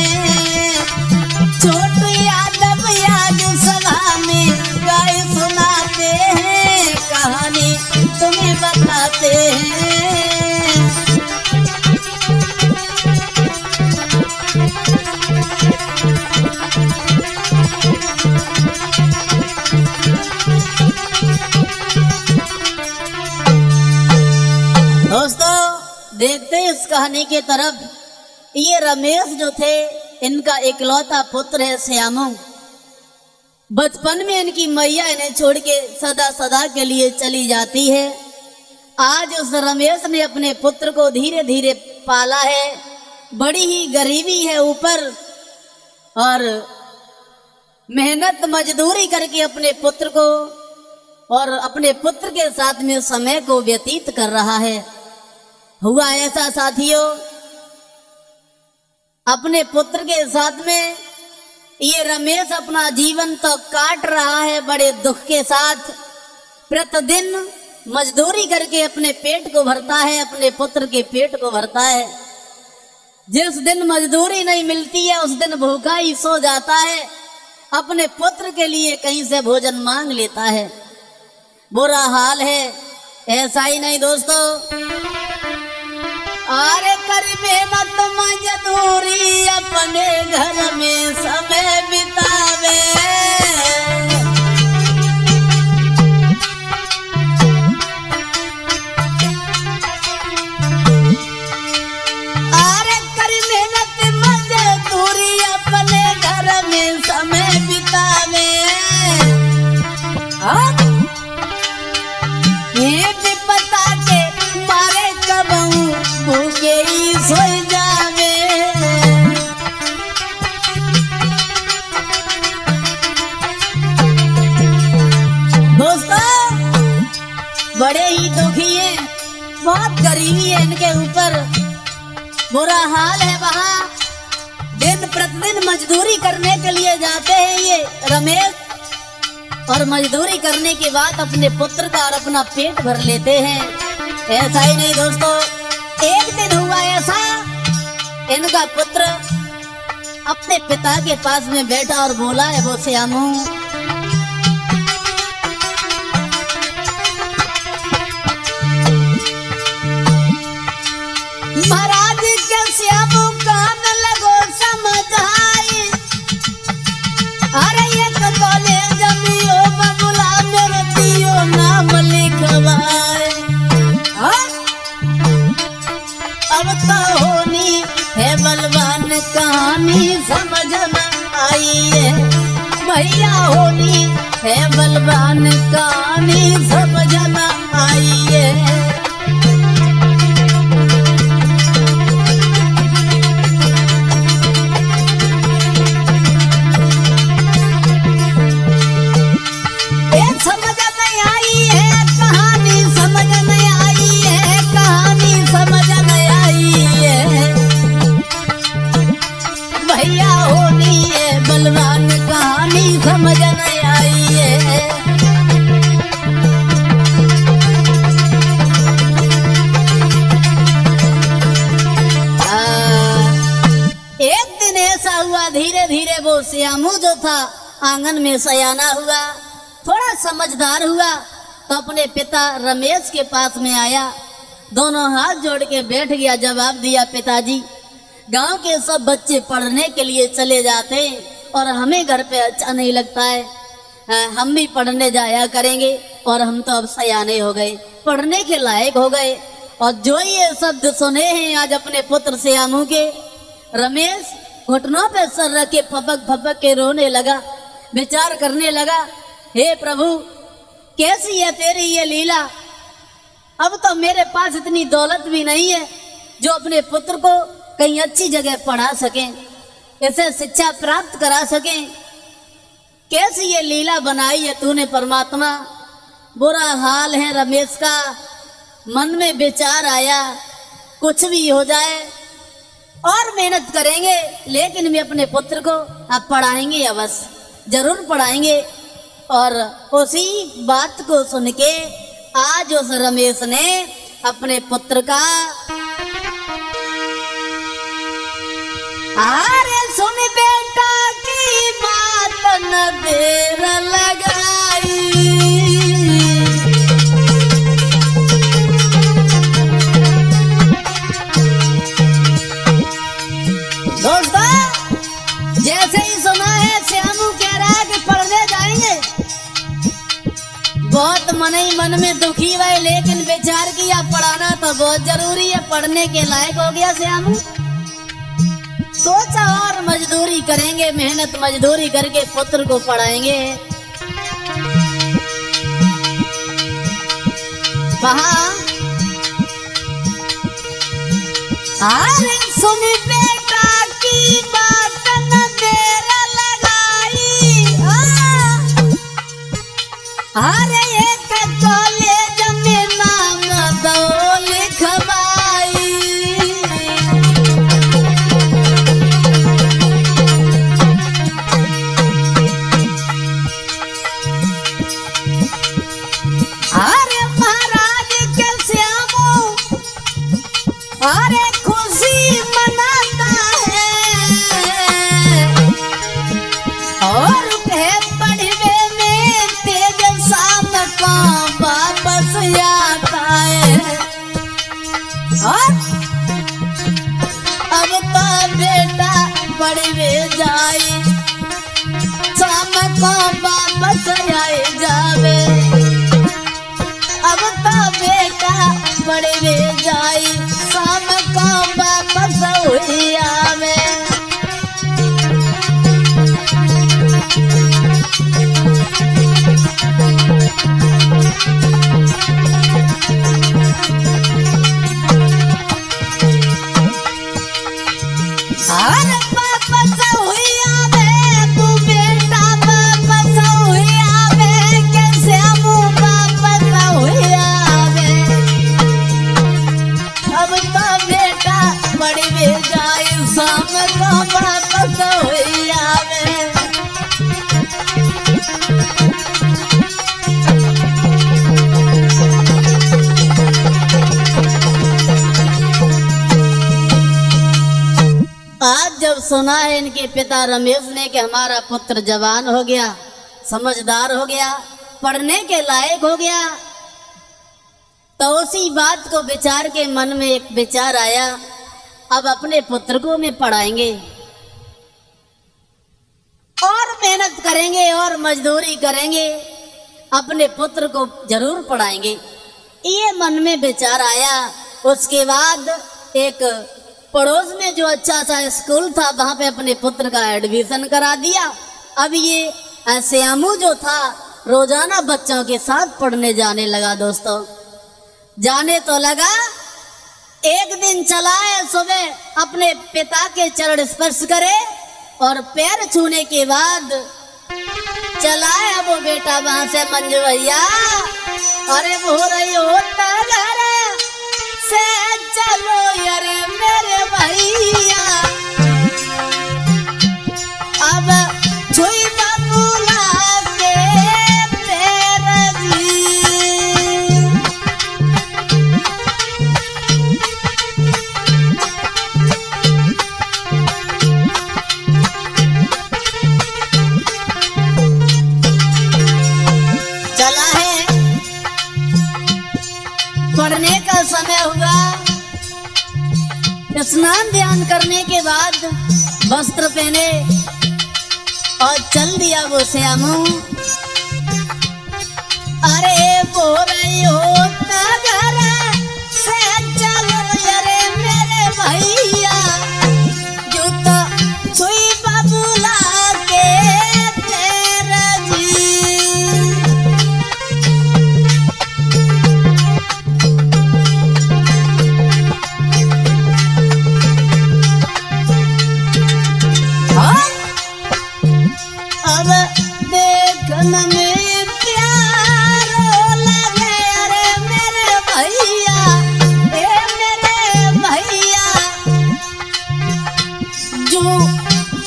छोटू यादव आज सभा में गाय सुनाते हैं, कहानी तुम्हें बताते हैं। दोस्तों देखते हैं इस कहानी के तरफ। ये रमेश जो थे इनका इकलौता पुत्र है श्यामू। बचपन में इनकी मैया इन्हें छोड़ के सदा सदा के लिए चली जाती है। आज उस रमेश ने अपने पुत्र को धीरे धीरे पाला है। बड़ी ही गरीबी है ऊपर, और मेहनत मजदूरी करके अपने पुत्र को और अपने पुत्र के साथ में समय को व्यतीत कर रहा है। हुआ ऐसा साथियों, अपने पुत्र के साथ में ये रमेश अपना जीवन तो काट रहा है बड़े दुख के साथ। प्रतिदिन मजदूरी करके अपने पेट को भरता है, अपने पुत्र के पेट को भरता है। जिस दिन मजदूरी नहीं मिलती है उस दिन भूखा ही सो जाता है, अपने पुत्र के लिए कहीं से भोजन मांग लेता है। बुरा हाल है। ऐसा ही नहीं दोस्तों, अरे कर मेहनत मजदूरी अपने घर में समय बितावे, अरे कर मेहनत मजदूरी अपने घर में समय बितावे। ये भी पता के मारे कबहू भूखे ही सो जावे। दोस्तों बड़े ही दुखी बहुत गरीबी है इनके ऊपर, बुरा हाल है। वहाँ दिन प्रतिदिन मजदूरी करने के लिए जाते हैं ये रमेश, और मजदूरी करने के बाद अपने पुत्र का और अपना पेट भर लेते हैं। ऐसा ही नहीं दोस्तों, एक दिन हुआ ऐसा, इनका पुत्र अपने पिता के पास में बैठा और बोला है वो श्यामू, महाराज के श्यामू कान लगो समझ आई, अरे एक कॉलेज मियो बबुला मेरे दियो नाम लिखवाए। अब तो होनी है बलवान कहानी समझ में आई है, भैया होनी है बलवान कहानी समझ में आई है। बलवान कहानी समझ नहीं आई है। एक दिन ऐसा हुआ, धीरे धीरे वो श्यामू जो था आंगन में सयाना हुआ, थोड़ा समझदार हुआ, तो अपने पिता रमेश के पास में आया, दोनों हाथ जोड़ के बैठ गया। जवाब दिया, पिताजी गांव के सब बच्चे पढ़ने के लिए चले जाते हैं और हमें घर पे अच्छा नहीं लगता है, हम भी पढ़ने जाया करेंगे, और हम तो अब सयाने हो गए, पढ़ने के लायक हो गए। और जो ये शब्द सुने हैं आज अपने पुत्र श्यामू के, रमेश घुटनों पे सर रख के फपक फपक के रोने लगा, विचार करने लगा, हे प्रभु कैसी है तेरी ये लीला, अब तो मेरे पास इतनी दौलत भी नहीं है जो अपने पुत्र को कहीं अच्छी जगह पढ़ा सकें, इसे शिक्षा प्राप्त करा सकें। कैसी ये लीला बनाई है तूने परमात्मा। बुरा हाल है रमेश का, मन में विचार आया कुछ भी हो जाए और मेहनत करेंगे, लेकिन भी अपने पुत्र को आप पढ़ाएंगे, अवश्य जरूर पढ़ाएंगे। और उसी बात को सुन के आज उस रमेश ने अपने पुत्र का, अरे सुन बेटा की बात न देर लगाई, दोस्तों जैसे ही सुना है श्यामू कह रहा है कि पढ़ने जाएंगे, बहुत मन ही मन में दुखी हुए, लेकिन विचार किया पढ़ाना तो बहुत जरूरी है, पढ़ने के लायक हो गया श्यामू। सोचा और मजदूरी करेंगे, मेहनत मजदूरी करके पुत्र को पढ़ाएंगे। वहाँ अरे सुन बेटा की बात न देर लगाई, अरे एक कॉलेज में नाम दो लिखवाई, अरे महाराज के श्यामू अरे खुशी मनाता है, और पढ़वे में तेज शाम का वापस आता है, और अब तो बेटा पढ़वे जाए, शाम को वापस आए जावे, अब तो बेटा पढ़वे जाए, शाम को वापस हुई आवे। अरे वापस हुई आवे, तू बेटा वापस हुई आवे, के श्यामू वापस हुई आवे। अब तो बेटा बड़ी भी जाए शाम को वापस हुई आवे। आज जब सुना है इनके पिता रमेश ने कि हमारा पुत्र जवान हो गया, समझदार हो गया, पढ़ने के लायक हो गया, तो उसी बात को विचार के मन में एक विचार आया, अब अपने पुत्र को में पढ़ाएंगे और मेहनत करेंगे और मजदूरी करेंगे, अपने पुत्र को जरूर पढ़ाएंगे। ये मन में विचार आया। उसके बाद एक पड़ोस में जो अच्छा सा स्कूल था वहां पे अपने पुत्र का एडमिशन करा दिया। अब ये श्यामू जो था रोजाना बच्चों के साथ पढ़ने जाने लगा। दोस्तों जाने तो लगा, एक दिन चला है सुबह अपने पिता के चरण स्पर्श करे और पैर छूने के बाद चला है वो बेटा वहां से, मंजू भैया अरे वो रही होता घर से चलो यारे मेरे भैया, अब छुई बबूला के पैर चला है। पढ़ने का समय हुआ, स्नान ध्यान करने के बाद वस्त्र पहने और चल दिया वो श्यामू। अरे वो रही होता घर से चलो अरे मेरे भैया, जूता छुई बबूला के तेरा अब देखने में प्यारो लगे अरे मेरे भैया, ए मेरे भैया, जो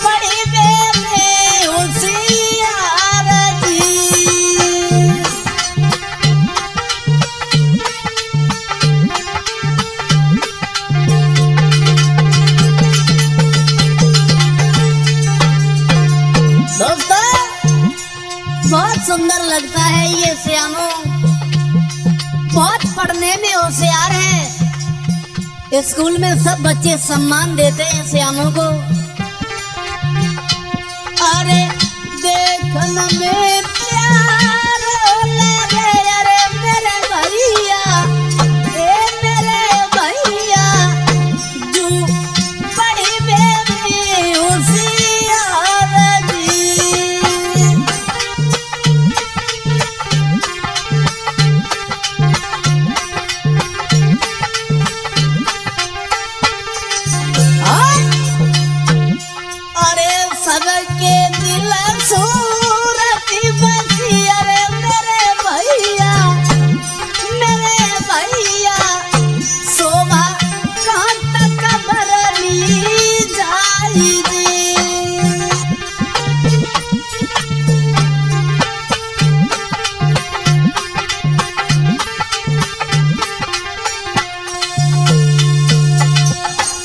बड़ी बेबे होशियार थी। दोस्तों बहुत सुंदर लगता है ये श्यामू, बहुत पढ़ने में होशियार है। स्कूल में सब बच्चे सम्मान देते हैं श्यामू को। अरे देखने में प्यार लगे अरे मेरे भैया, ए मेरे भैया, जो बड़ी बेबी होशियार थी। अरे सबके दिल सूरती बसी अरे मेरे भैया, शोभा कहाँ तक भरनी जाएगी।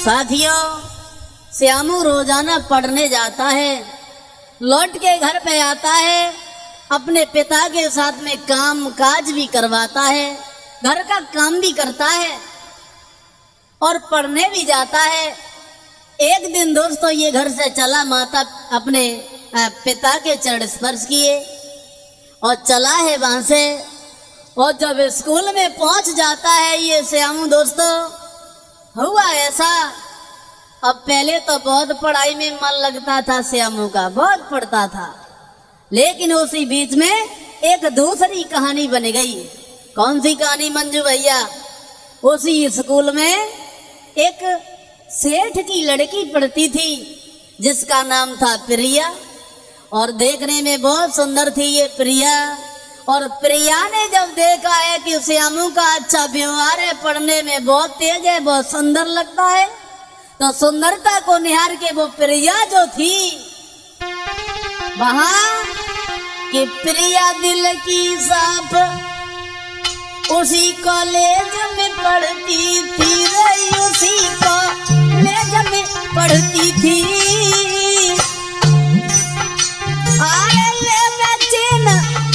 साथियों श्यामू रोजाना पढ़ने जाता है, लौट के घर पे आता है, अपने पिता के साथ में काम काज भी करवाता है, घर का काम भी करता है और पढ़ने भी जाता है। एक दिन दोस्तों ये घर से चला, माता अपने पिता के चरण स्पर्श किए और चला है वहां से। और जब स्कूल में पहुंच जाता है ये श्यामू दोस्तों, हुआ ऐसा, अब पहले तो बहुत पढ़ाई में मन लगता था श्यामू का, बहुत पढ़ता था, लेकिन उसी बीच में एक दूसरी कहानी बन गई। कौन सी कहानी मंजू भैया? उसी स्कूल में एक सेठ की लड़की पढ़ती थी जिसका नाम था प्रिया, और देखने में बहुत सुंदर थी ये प्रिया। और प्रिया ने जब देखा है कि श्यामू का अच्छा व्यवहार है, पढ़ने में बहुत तेज है, बहुत सुंदर लगता है, तो सुंदरता को निहार के वो प्रिया जो थी वहां कि प्रिया दिल की साफ उसी कॉलेज में पढ़ती थी, उसी कॉलेज में पढ़ती थी।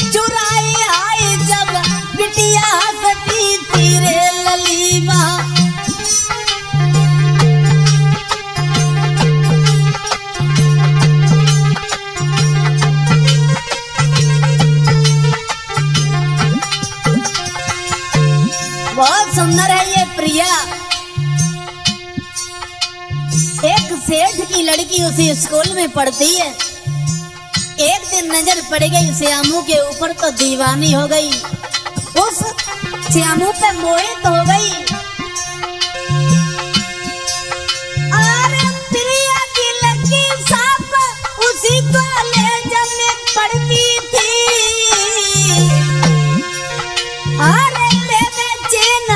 चुराई आई जब बिटिया हंसती थी रे ललीमा। बहुत सुंदर है ये प्रिया। एक सेठ की लड़की उसी स्कूल में पढ़ती है। एक दिन नजर पड़ गई श्यामू के ऊपर तो दीवानी हो गई, उस श्यामू पे मोहित हो गई। अरे प्रिया की लड़की साफ उसी कॉलेज में पढ़ती थी। अरे ले चैन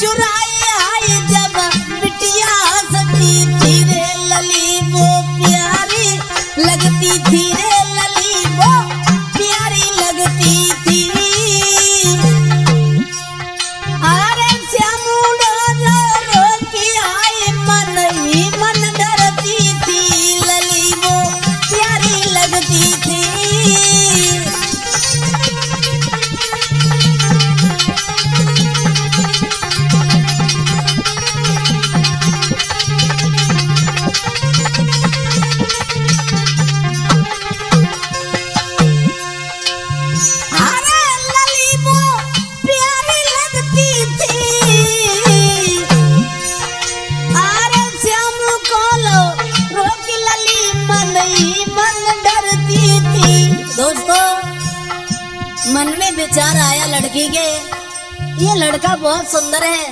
चुराई आई जब बिटिया हंसती थी रे लली, वो प्यारी लगती थी रे लली, वो प्यारी लगती थी। अरे श्यामू रो रो की आई मन ही मन डरती थी लली, वो प्यारी लगती थी। मन में विचार आया लड़की के, ये लड़का बहुत सुंदर है,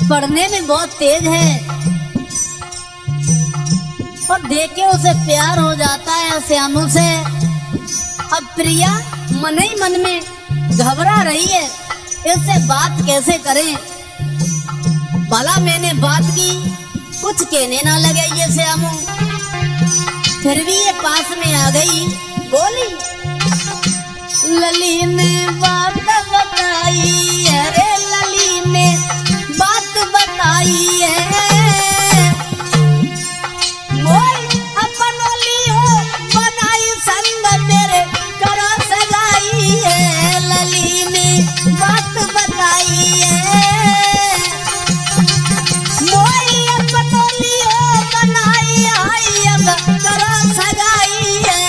पढ़ने में बहुत तेज है, और देख के उसे प्यार हो जाता है श्यामू से। अब प्रिया मन ही मन में घबरा रही है, इससे बात कैसे करें। भला मैंने बात की, कुछ कहने ना लगे ये श्यामू। फिर भी ये पास में आ गई, बोली लली ने बात बताई है रे, लली ने बात बताई है। मोई अपनोली हो बनाई संग मेरे करो सगाई है, लली ने बात बताई है। मोई अपनोली हो बनाई आई अब करो सगाई है।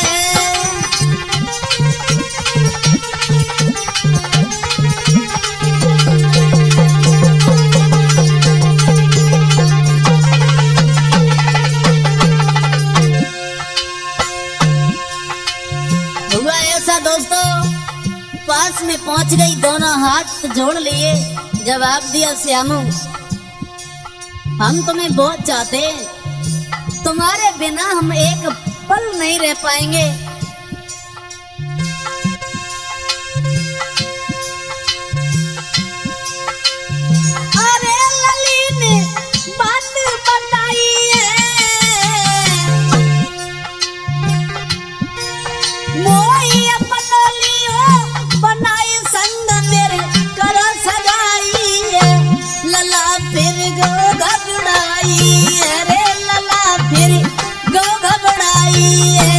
पास में पहुंच गई, दोनों हाथ जोड़ लिए, जवाब दिया श्यामू हम तुम्हें बहुत चाहते हैं, तुम्हारे बिना हम एक पल नहीं रह पाएंगे। अरे लली ने बात बताई है, मोई अपनोली हो बनाई संग मेरे करो सगाई है। लला फिर गो घबराई है रे, लला फिर गो घबराई है।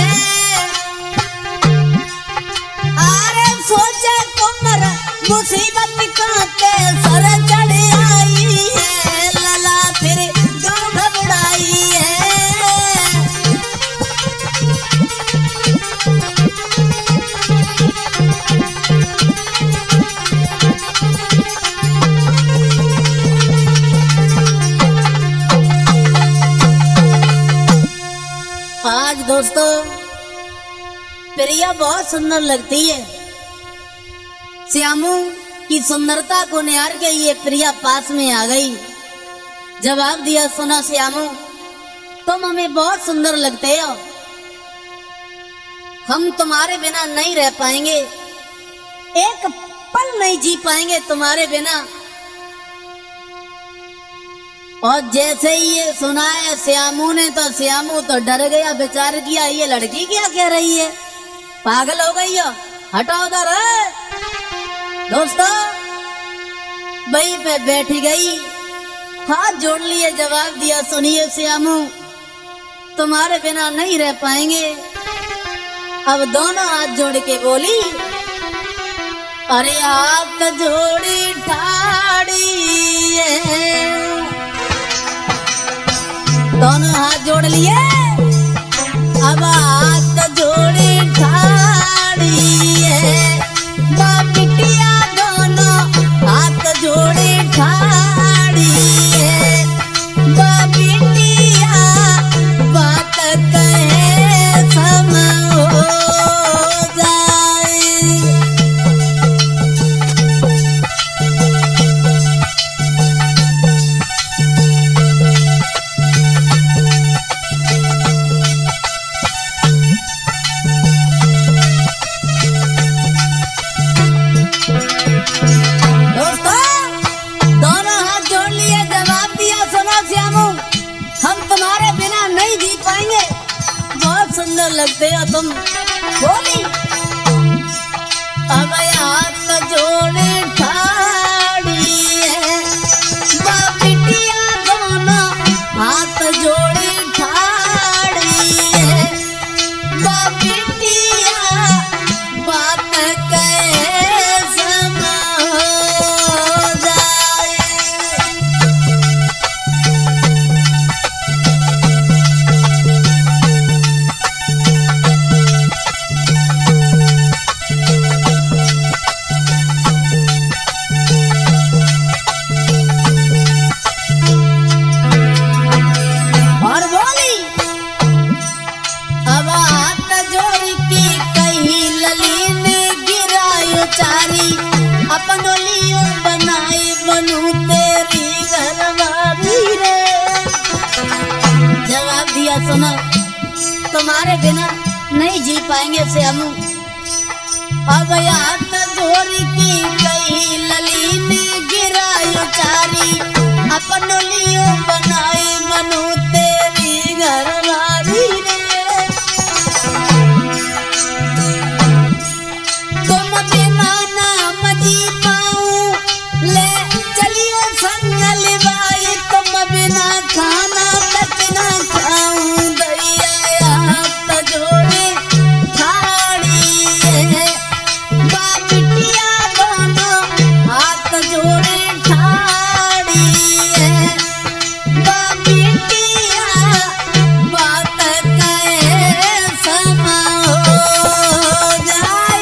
अरे सोचे कुमर मुसीबत कांटे सर चढ़ आई है, लला फिर गो घबराई है। आज दोस्तों प्रिया बहुत सुंदर लगती है। श्यामू की सुंदरता को निहार के ये प्रिया पास में आ गई, जवाब दिया सुनो श्यामू तुम हमें बहुत सुंदर लगते हो, हम तुम्हारे बिना नहीं रह पाएंगे। एक पल नहीं जी पाएंगे तुम्हारे बिना। और जैसे ही ये सुना है श्यामू ने, तो श्यामू तो डर गया, विचार किया ये लड़की क्या कह रही है, पागल हो गई हो, हटाओ उधर। दोस्तों वहीं पे बैठ गई, हाथ जोड़ लिए, जवाब दिया, सुनिए श्यामू तुम्हारे बिना नहीं रह पाएंगे। अब दोनों हाथ जोड़ के बोली, अरे हाथ जोड़ी ठाड़ी, दोनों हाथ जोड़ लिए, अब हाथ जोड़ी ठाड़ी, बिटिया दोनों हाथ जोड़ी ठाड़ी, बिटिया बात कहे सम हो जाए। सुंदर लगते हो तुम, बोली अब हाथ जोड़े ठाड़ी है, बिटिया दोनों हाथ जोड़े ठाड़ी है, बिटिया बात कहे सम हो जाए। सुनो तुम्हारे बिना नहीं जी पाएंगे श्यामू। अब हाथ जोड़ की कही ललीन गिरायो चारी, अपन लियो बनाए मनु तेरी घरवाली रे। तुम बिना नाम जी पाऊं ले चलियो संग लिवाई, तुम बिना खाना तक ना खाऊं दैया हाथ जोड़े ठाड़ी है, बिटिया दोनों हाथ जोड़े ठाड़ी है, बिटिया बात कहे सम हो जाए।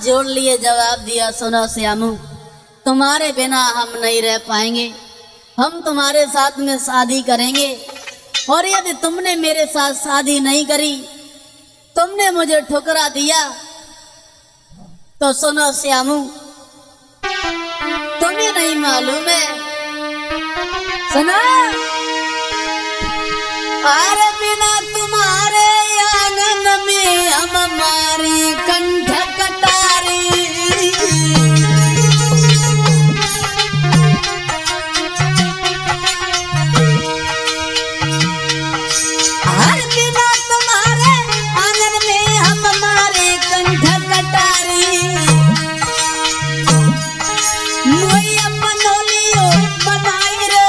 जोड़ लिए, जवाब दिया, सुनो श्यामू तुम्हारे बिना हम नहीं रह पाएंगे, हम तुम्हारे साथ में शादी करेंगे। और यदि तुमने मेरे साथ शादी नहीं करी, तुमने मुझे ठुकरा दिया, तो सुनो श्यामू तुम्हें नहीं मालूम है, सुनो अरे बिना तुम्हारे आंगन में हम हमारी कंठ कटारी, हर बिना तुम्हारे आंगन में हम हमारे कंठ कटारी, मोया मनोलियो बनाई रे,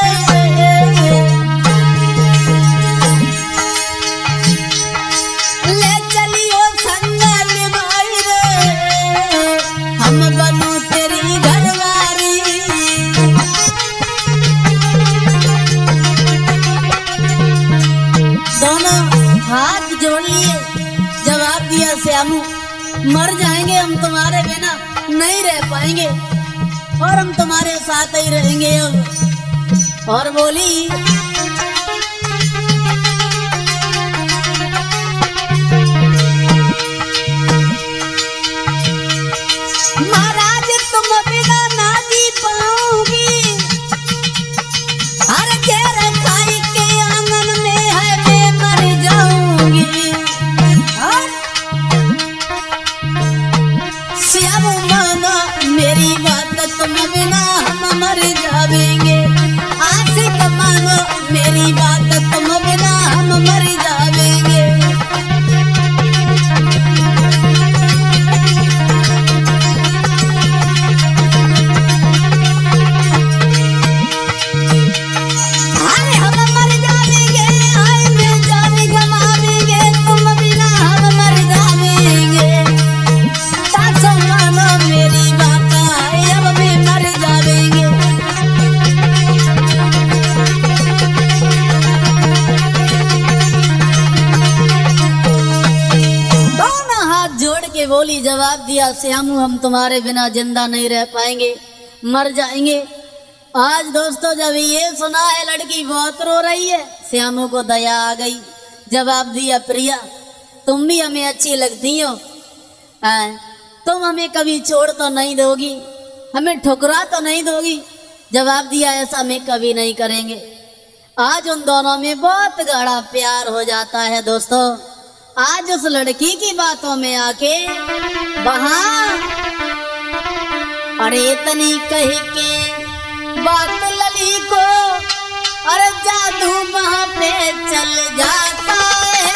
ले चलियो संग निभाई रे, हम बनो तेरी घरवारी। दोनों हाथ जोड़ लिए, जवाब दिया श्यामू मर जाएंगे हम तुम्हारे बिना नहीं रह पाएंगे, और हम तुम्हारे साथ ही रहेंगे अब। और बोली बोली, जवाब दिया, श्यामू हम तुम्हारे बिना जिंदा नहीं रह पाएंगे, मर जाएंगे। आज दोस्तों जब ये सुना है लड़की बहुत रो रही है, श्यामू को दया आ गई। जवाब दिया, प्रिया तुम भी हमें अच्छी लगती हो, तुम हमें कभी छोड़ तो नहीं दोगी, हमें ठुकरा तो नहीं दोगी। जवाब दिया, ऐसा मैं कभी नहीं करेंगे। आज उन दोनों में बहुत गाढ़ा प्यार हो जाता है दोस्तों। आज उस लड़की की बातों में आके वहां अरे इतनी कही के बात लली को, अरे जादू वहां पे चल जाता है।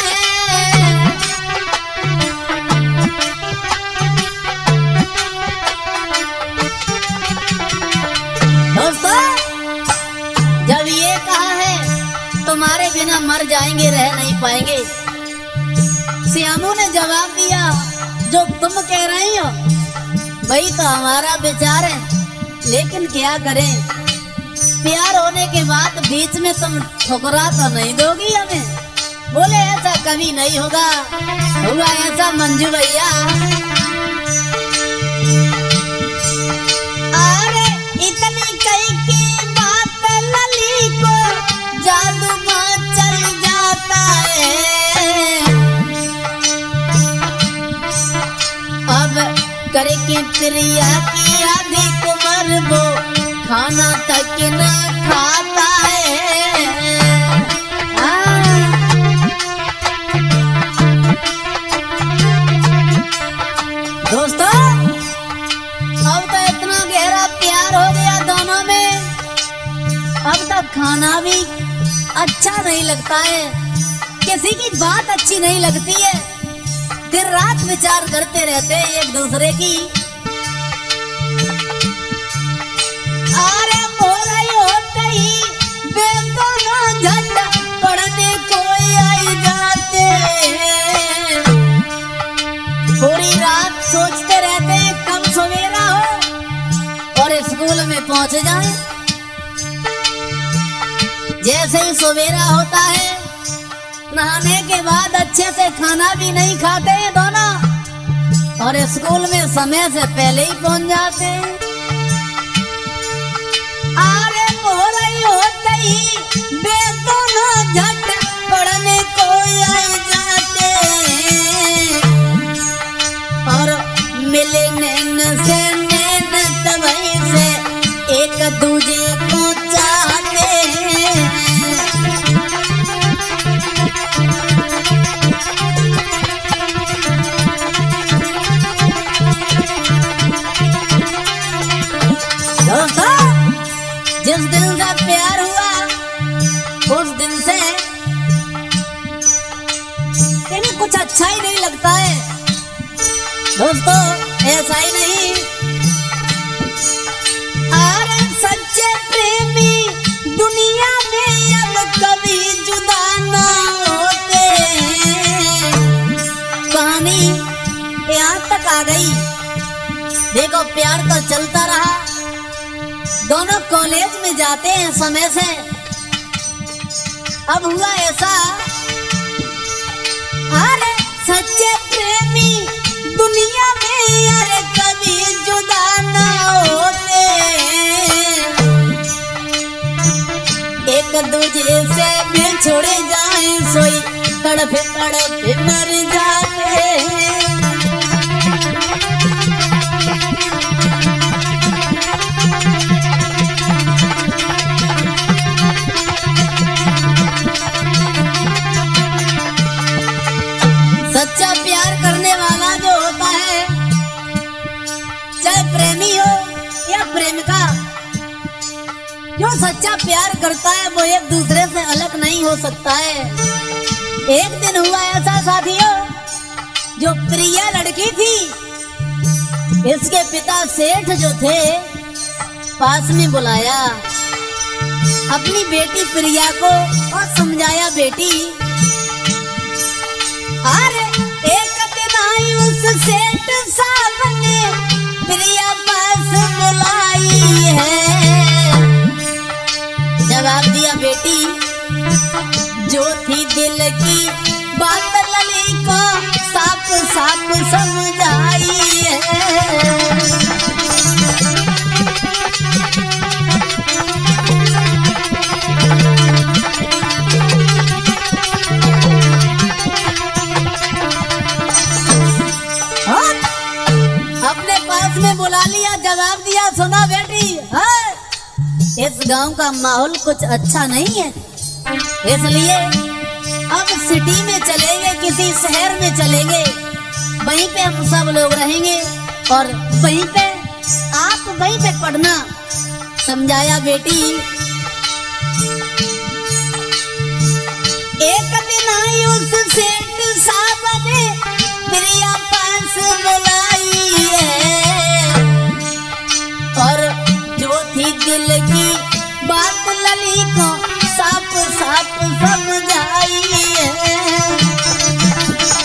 दोस्तों जब ये कहा है तुम्हारे बिना मर जाएंगे, रह नहीं पाएंगे, श्यामू ने जवाब दिया, जो तुम कह रही हो वही तो हमारा विचार है, लेकिन क्या करें, प्यार होने के बाद बीच में तुम ठुकरा तो नहीं दोगी हमें। बोले ऐसा कभी नहीं होगा, होगा ऐसा मंजू भैया। अरे इतनी कही की बात लली को, जादू में चल जाता है। अब करे के प्रिया की आधी उम्र वो खाना तक न खाता है। दोस्तों अब तो इतना गहरा प्यार हो गया दोनों में, अब तक खाना भी अच्छा नहीं लगता है, किसी की बात अच्छी नहीं लगती है, दिन रात विचार करते रहते हैं एक दूसरे की। अरे मोरई होते ही बेदोना झंडा पढ़ने को आई जाते, पूरी रात सोचते रहते हैं कब सवेरा हो और स्कूल में पहुंच जाए। जैसे ही सवेरा होता है, नहाने के बाद अच्छे से खाना भी नहीं खाते हैं दोनों, और स्कूल में समय से पहले ही पहुंच जाते हैं। अरे मोरई होते ही बेदोना झट पढ़ने को आई जाते, और मिले नैन से नैन तवई से एक दूजे को चाहते हैं। जिस दिन से प्यार हुआ उस दिन से इन्हें कुछ अच्छा ही नहीं लगता है। दोस्तों ऐसा ही नहीं, अरे सच्चे प्रेमी दुनिया में अब कभी जुदा ना होते। कहानी यहाँ तक आ गई। देखो प्यार तो चलता रहा, दोनों कॉलेज में जाते हैं समय से। अब हुआ ऐसा, अरे सच्चे प्रेमी दुनिया में अरे कभी जुदा ना होते, एक दूजे से बिछुड़ जाए सोई तड़प तड़प मर जाते हैं। सच्चा प्यार करने वाला जो होता है, चाहे प्रेमी हो या प्रेमिका, जो सच्चा प्यार करता है वो एक दूसरे से अलग नहीं हो सकता है। एक दिन हुआ ऐसा साथियों, जो प्रिया लड़की थी, इसके पिता सेठ जो थे पास में बुलाया अपनी बेटी प्रिया को और समझाया, बेटी अरे एक दिन आई उस सेठ साहब ने प्रिया पास बुलाई है। जवाब दिया, बेटी जो थी दिल की बात लली को साफ साफ समझाइए। अपने पास में बुला लिया, जवाब दिया, सुना बेटी, इस गांव का माहौल कुछ अच्छा नहीं है, इसलिए अब सिटी में चलेंगे, किसी शहर में चलेंगे, वहीं पे हम सब लोग रहेंगे और वहीं पे आप वहीं पे पढ़ना। समझाया बेटी। एक दिन आई उस सेठ साहब ने प्रिया पास बुलाई है और जो थी दिल की बात लली को साफ साफ समझाई है।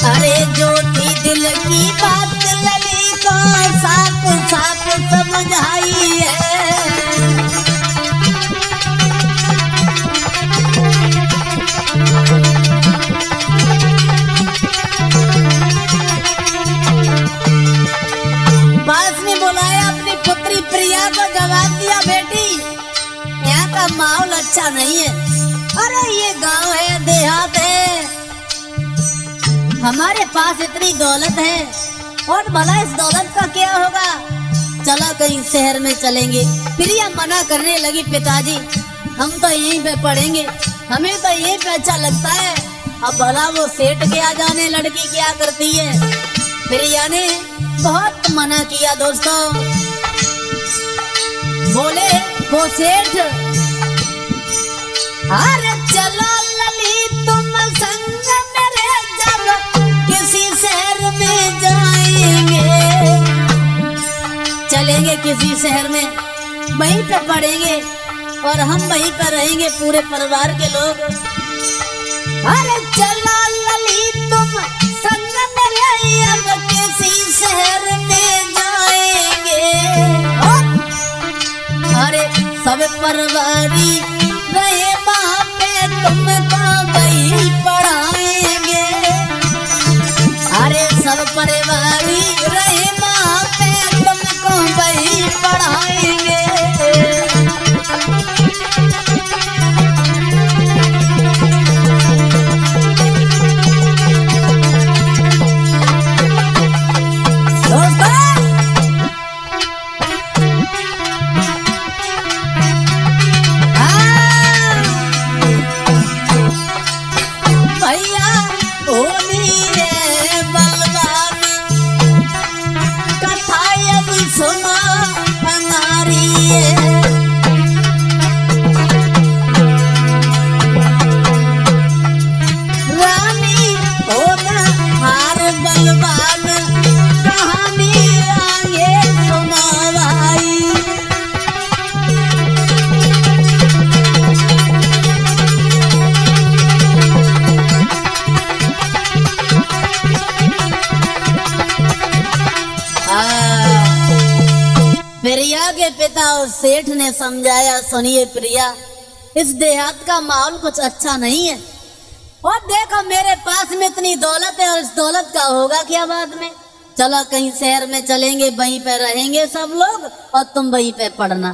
अरे जो थी दिल की बात लली को साफ साफ समझाई है। पास में बुलाया अपनी पुत्री प्रिया को, जवाब दिया बेटी यहाँ का माहौल अच्छा नहीं है। अरे ये गांव है, देहात है, हमारे पास इतनी दौलत है और भला इस दौलत का क्या होगा, चलो कहीं शहर में चलेंगे। प्रिया मना करने लगी, पिताजी हम तो यहीं पे पढ़ेंगे, हमें तो यहीं पे अच्छा लगता है। अब भला वो सेठ क्या जाने लड़की क्या करती है। प्रिया ने बहुत मना किया दोस्तों। बोले वो सेठ, अरे चलो लली तुम संग मेरे, जब किसी शहर में जाएंगे, चलेंगे किसी शहर में, वहीं पे पढ़ेंगे और हम वहीं पर रहेंगे पूरे परिवार के लोग। अरे चलो लली तुम संग मेरे, अब किसी शहर में जाएंगे। अरे सब परिवारी रहे वहाँ पे, तुमको वही पढ़ाएंगे। अरे सब परिवारी रहे वहाँ पे, तुमको वही पढ़ाएंगे। प्रिया के पिता और सेठ ने समझाया, सुनिए प्रिया, इस देहात का माहौल कुछ अच्छा नहीं है और देखो मेरे पास में इतनी दौलत है और इस दौलत का होगा क्या बाद में। चलो कहीं शहर में चलेंगे, वहीं पे रहेंगे सब लोग और तुम वहीं पे पढ़ना।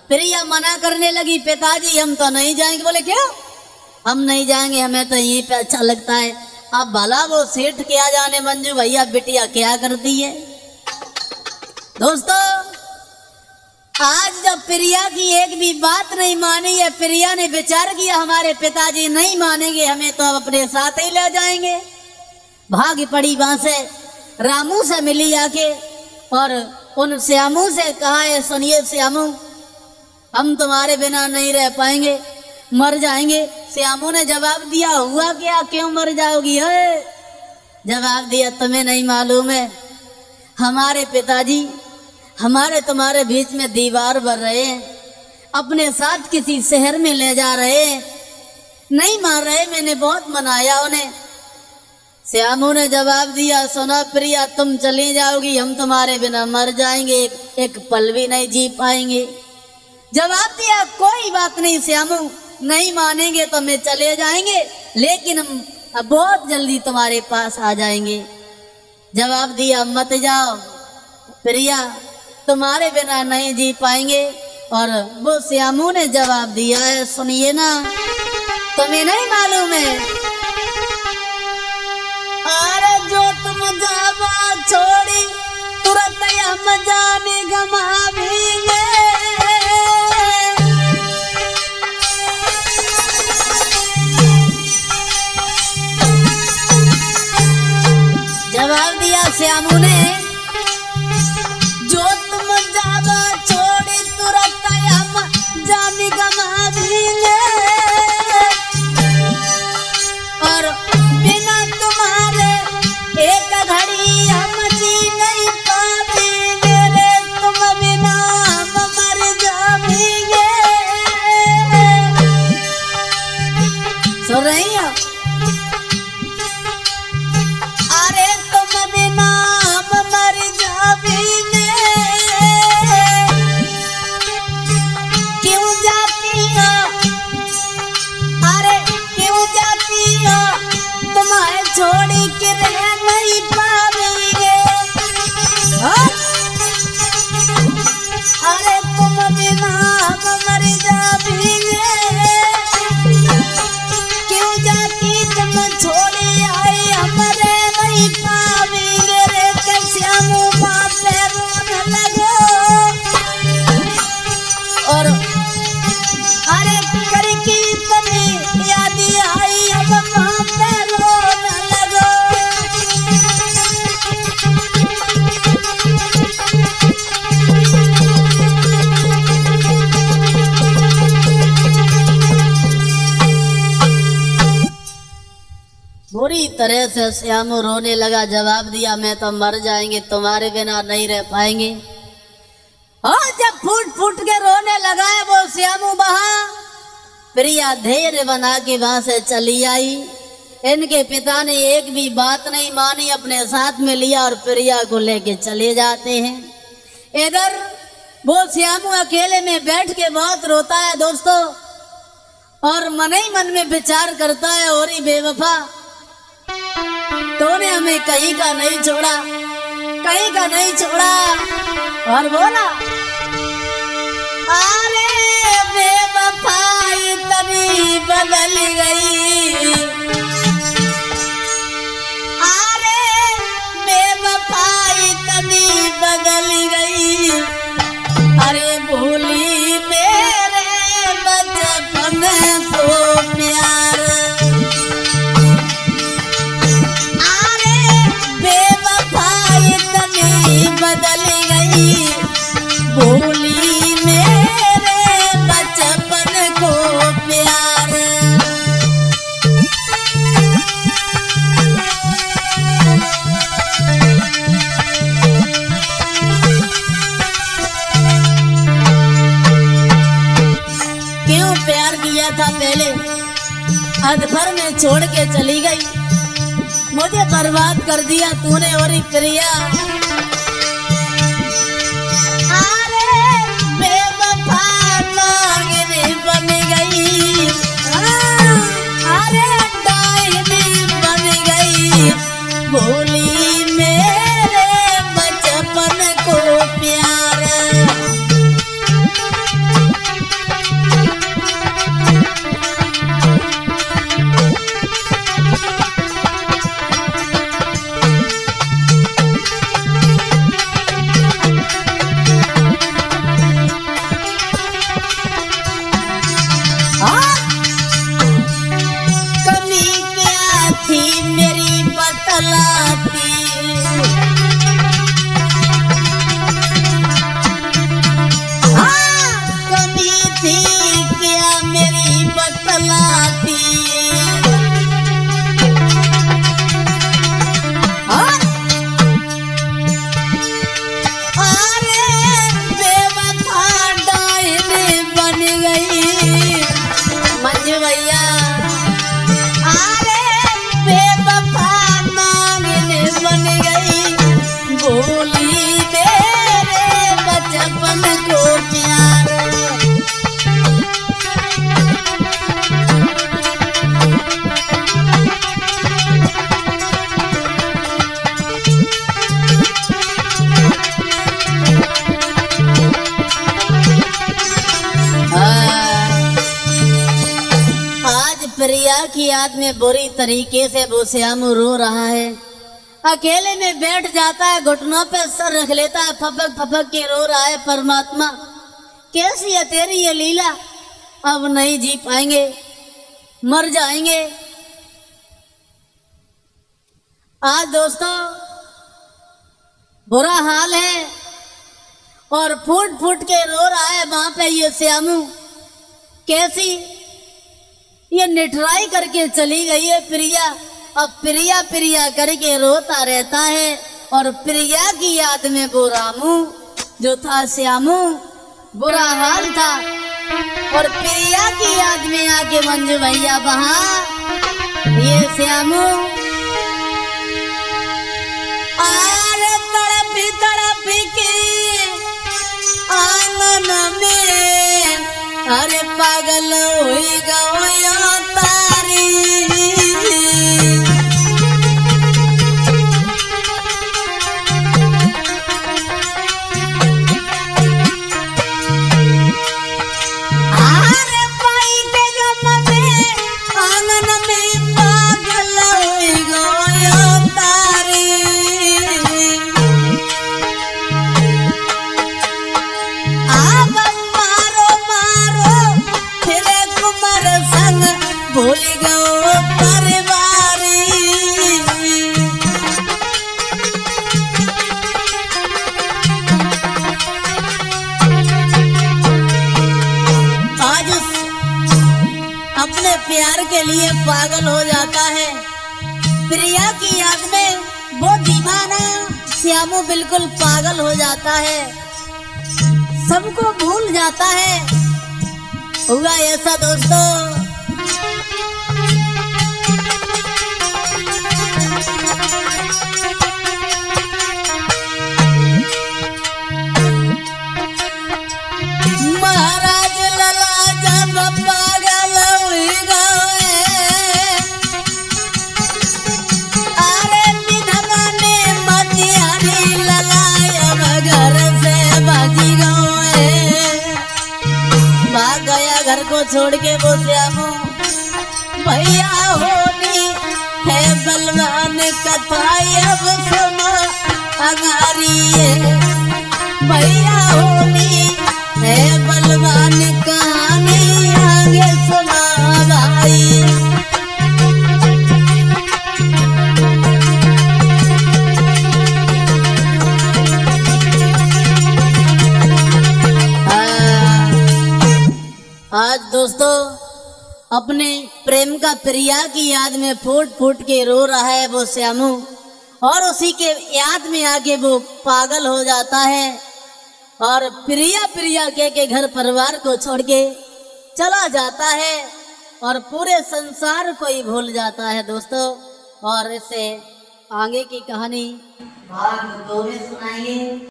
प्रिया मना करने लगी, पिताजी हम तो नहीं जाएंगे। बोले क्यों? हम नहीं जाएंगे, हमें तो यहीं पे अच्छा लगता है। अब भला वो सेठ क्या जाने मंजू भैया बिटिया क्या करती है। दोस्तों आज जब प्रिया की एक भी बात नहीं मानी है, प्रिया ने विचार किया हमारे पिताजी नहीं मानेंगे, हमें तो अपने साथ ही ले जाएंगे। भाग पड़ी वहां से, रामू से मिली आके और उन श्यामू से कहा है, सुनिए श्यामू हम तुम्हारे बिना नहीं रह पाएंगे, मर जाएंगे। श्यामू ने जवाब दिया, हुआ क्या, क्यों मर जाओगी है? जवाब दिया, तुम्हें नहीं मालूम है, हमारे पिताजी हमारे तुम्हारे बीच में दीवार बन रहे हैं, अपने साथ किसी शहर में ले जा रहे हैं, नहीं मान रहे, मैंने बहुत मनाया उन्हें। श्यामू ने जवाब दिया, सुना प्रिया तुम चली जाओगी, हम तुम्हारे बिना मर जाएंगे, एक पल भी नहीं जी पाएंगे। जवाब दिया, कोई बात नहीं श्यामू, नहीं मानेंगे तो मैं चले जाएंगे, लेकिन हम अब बहुत जल्दी तुम्हारे पास आ जाएंगे। जवाब दिया, मत जाओ प्रिया, तुम्हारे बिना नहीं जी पाएंगे। और वो श्यामू ने जवाब दिया है, सुनिए ना, तुम्हें नहीं मालूम है, अरे जो तुम जावा छोड़ी तुरंत हम जाने गमावेंगे। जवाब दिया श्यामू ने, जो तुम जावा छोड़ी तुरंत हम जाने गमावेंगे, और बिना तुम्हारे एक घड़ी हम जी नहीं पाएंगे रे, तुम बिना हम मर जाएंगे। सुन रही हो? अरे तुम बिना हम मर जाएंगे, क्यों जाती हो, अरे क्यों जाती हो, तुम्हें छोड़ी के रह नहीं पाएंगे। अरे तुम बिना हम मर जाएंगे, क्यों जाती तुम छोड़ी आई हमारे नहीं पाएंगे रे, श्यामू माँ पे रोने लगो। और अरे करके तुम्हें याद आई अब माँ पे रोने लगो। बुरी तरह से श्यामू रोने लगा। जवाब दिया, मैं तो मर जाएंगे, तुम्हारे बिना नहीं रह पाएंगे। और जब फूट फूट के रोने लगा है वो श्यामू वहां, प्रिया धैर्य बना के वहां से चली आई। इनके पिता ने एक भी बात नहीं मानी, अपने साथ में लिया और प्रिया को लेके चले जाते हैं। इधर वो श्यामू अकेले में बैठ के बहुत रोता है दोस्तों, और मन ही मन में विचार करता है, और ही बेवफा तूने हमें कहीं का नहीं छोड़ा, कहीं का नहीं छोड़ा। और बोला, अरे बेवफाई तनी बदल गई, अरे बेवफाई तनी बदल गई, अरे भूली मेरे बचपन को प्यार, बदल गई, भूली मेरे बचपन को प्यार। क्यों प्यार किया था पहले, अधभर में छोड़ के चली गई, मुझे बर्बाद कर दिया तूने। और प्रिया बन गई, अरे डायनी बन गई, भूली मेरे बचपन को प्यार। प्रिया की याद में बुरी तरीके से वो श्यामू रो रहा है। अकेले में बैठ जाता है, घुटनों पे सर रख लेता है, फपक फपक के रो रहा है। परमात्मा कैसी है तेरी ये लीला, अब नहीं जी पाएंगे, मर जाएंगे। आज दोस्तों बुरा हाल है और फूट फूट के रो रहा है वहां पे ये श्यामू। कैसी ये निठराई करके चली गई है प्रिया। अब प्रिया प्रिया करके रोता रहता है और प्रिया की याद में वो रामू जो था श्यामू, बुरा हाल था। और प्रिया की याद में आके मंजू भैया बहा ये श्यामू। अरे तड़पी तड़पी के आंगन में, अरे पागल हुई गयो तारी। अपने प्यार के लिए पागल हो जाता है। प्रिया की याद में वो दीवाना श्यामू बिल्कुल पागल हो जाता है, सबको भूल जाता है। हुआ ऐसा दोस्तों, महाराज लला जब पागल हुई गए, अरे विधवा ने मतियारी ललाया घर से भागी गए। भाग गया घर को छोड़ के वो श्यामू। भैया होनी है बलवान कथा अब सुनो अगारी, भैया होनी है बलवान कहानी आगे सुना भाई। आज दोस्तों अपने प्रेम का प्रिया की याद में फूट फूट के रो रहा है वो श्यामू, और उसी के याद में आके वो पागल हो जाता है और प्रिया प्रिया के घर परिवार को छोड़ के चला जाता है और पूरे संसार को ही भूल जाता है दोस्तों। और इससे आगे की कहानी भाग 2 में सुनाएंगे।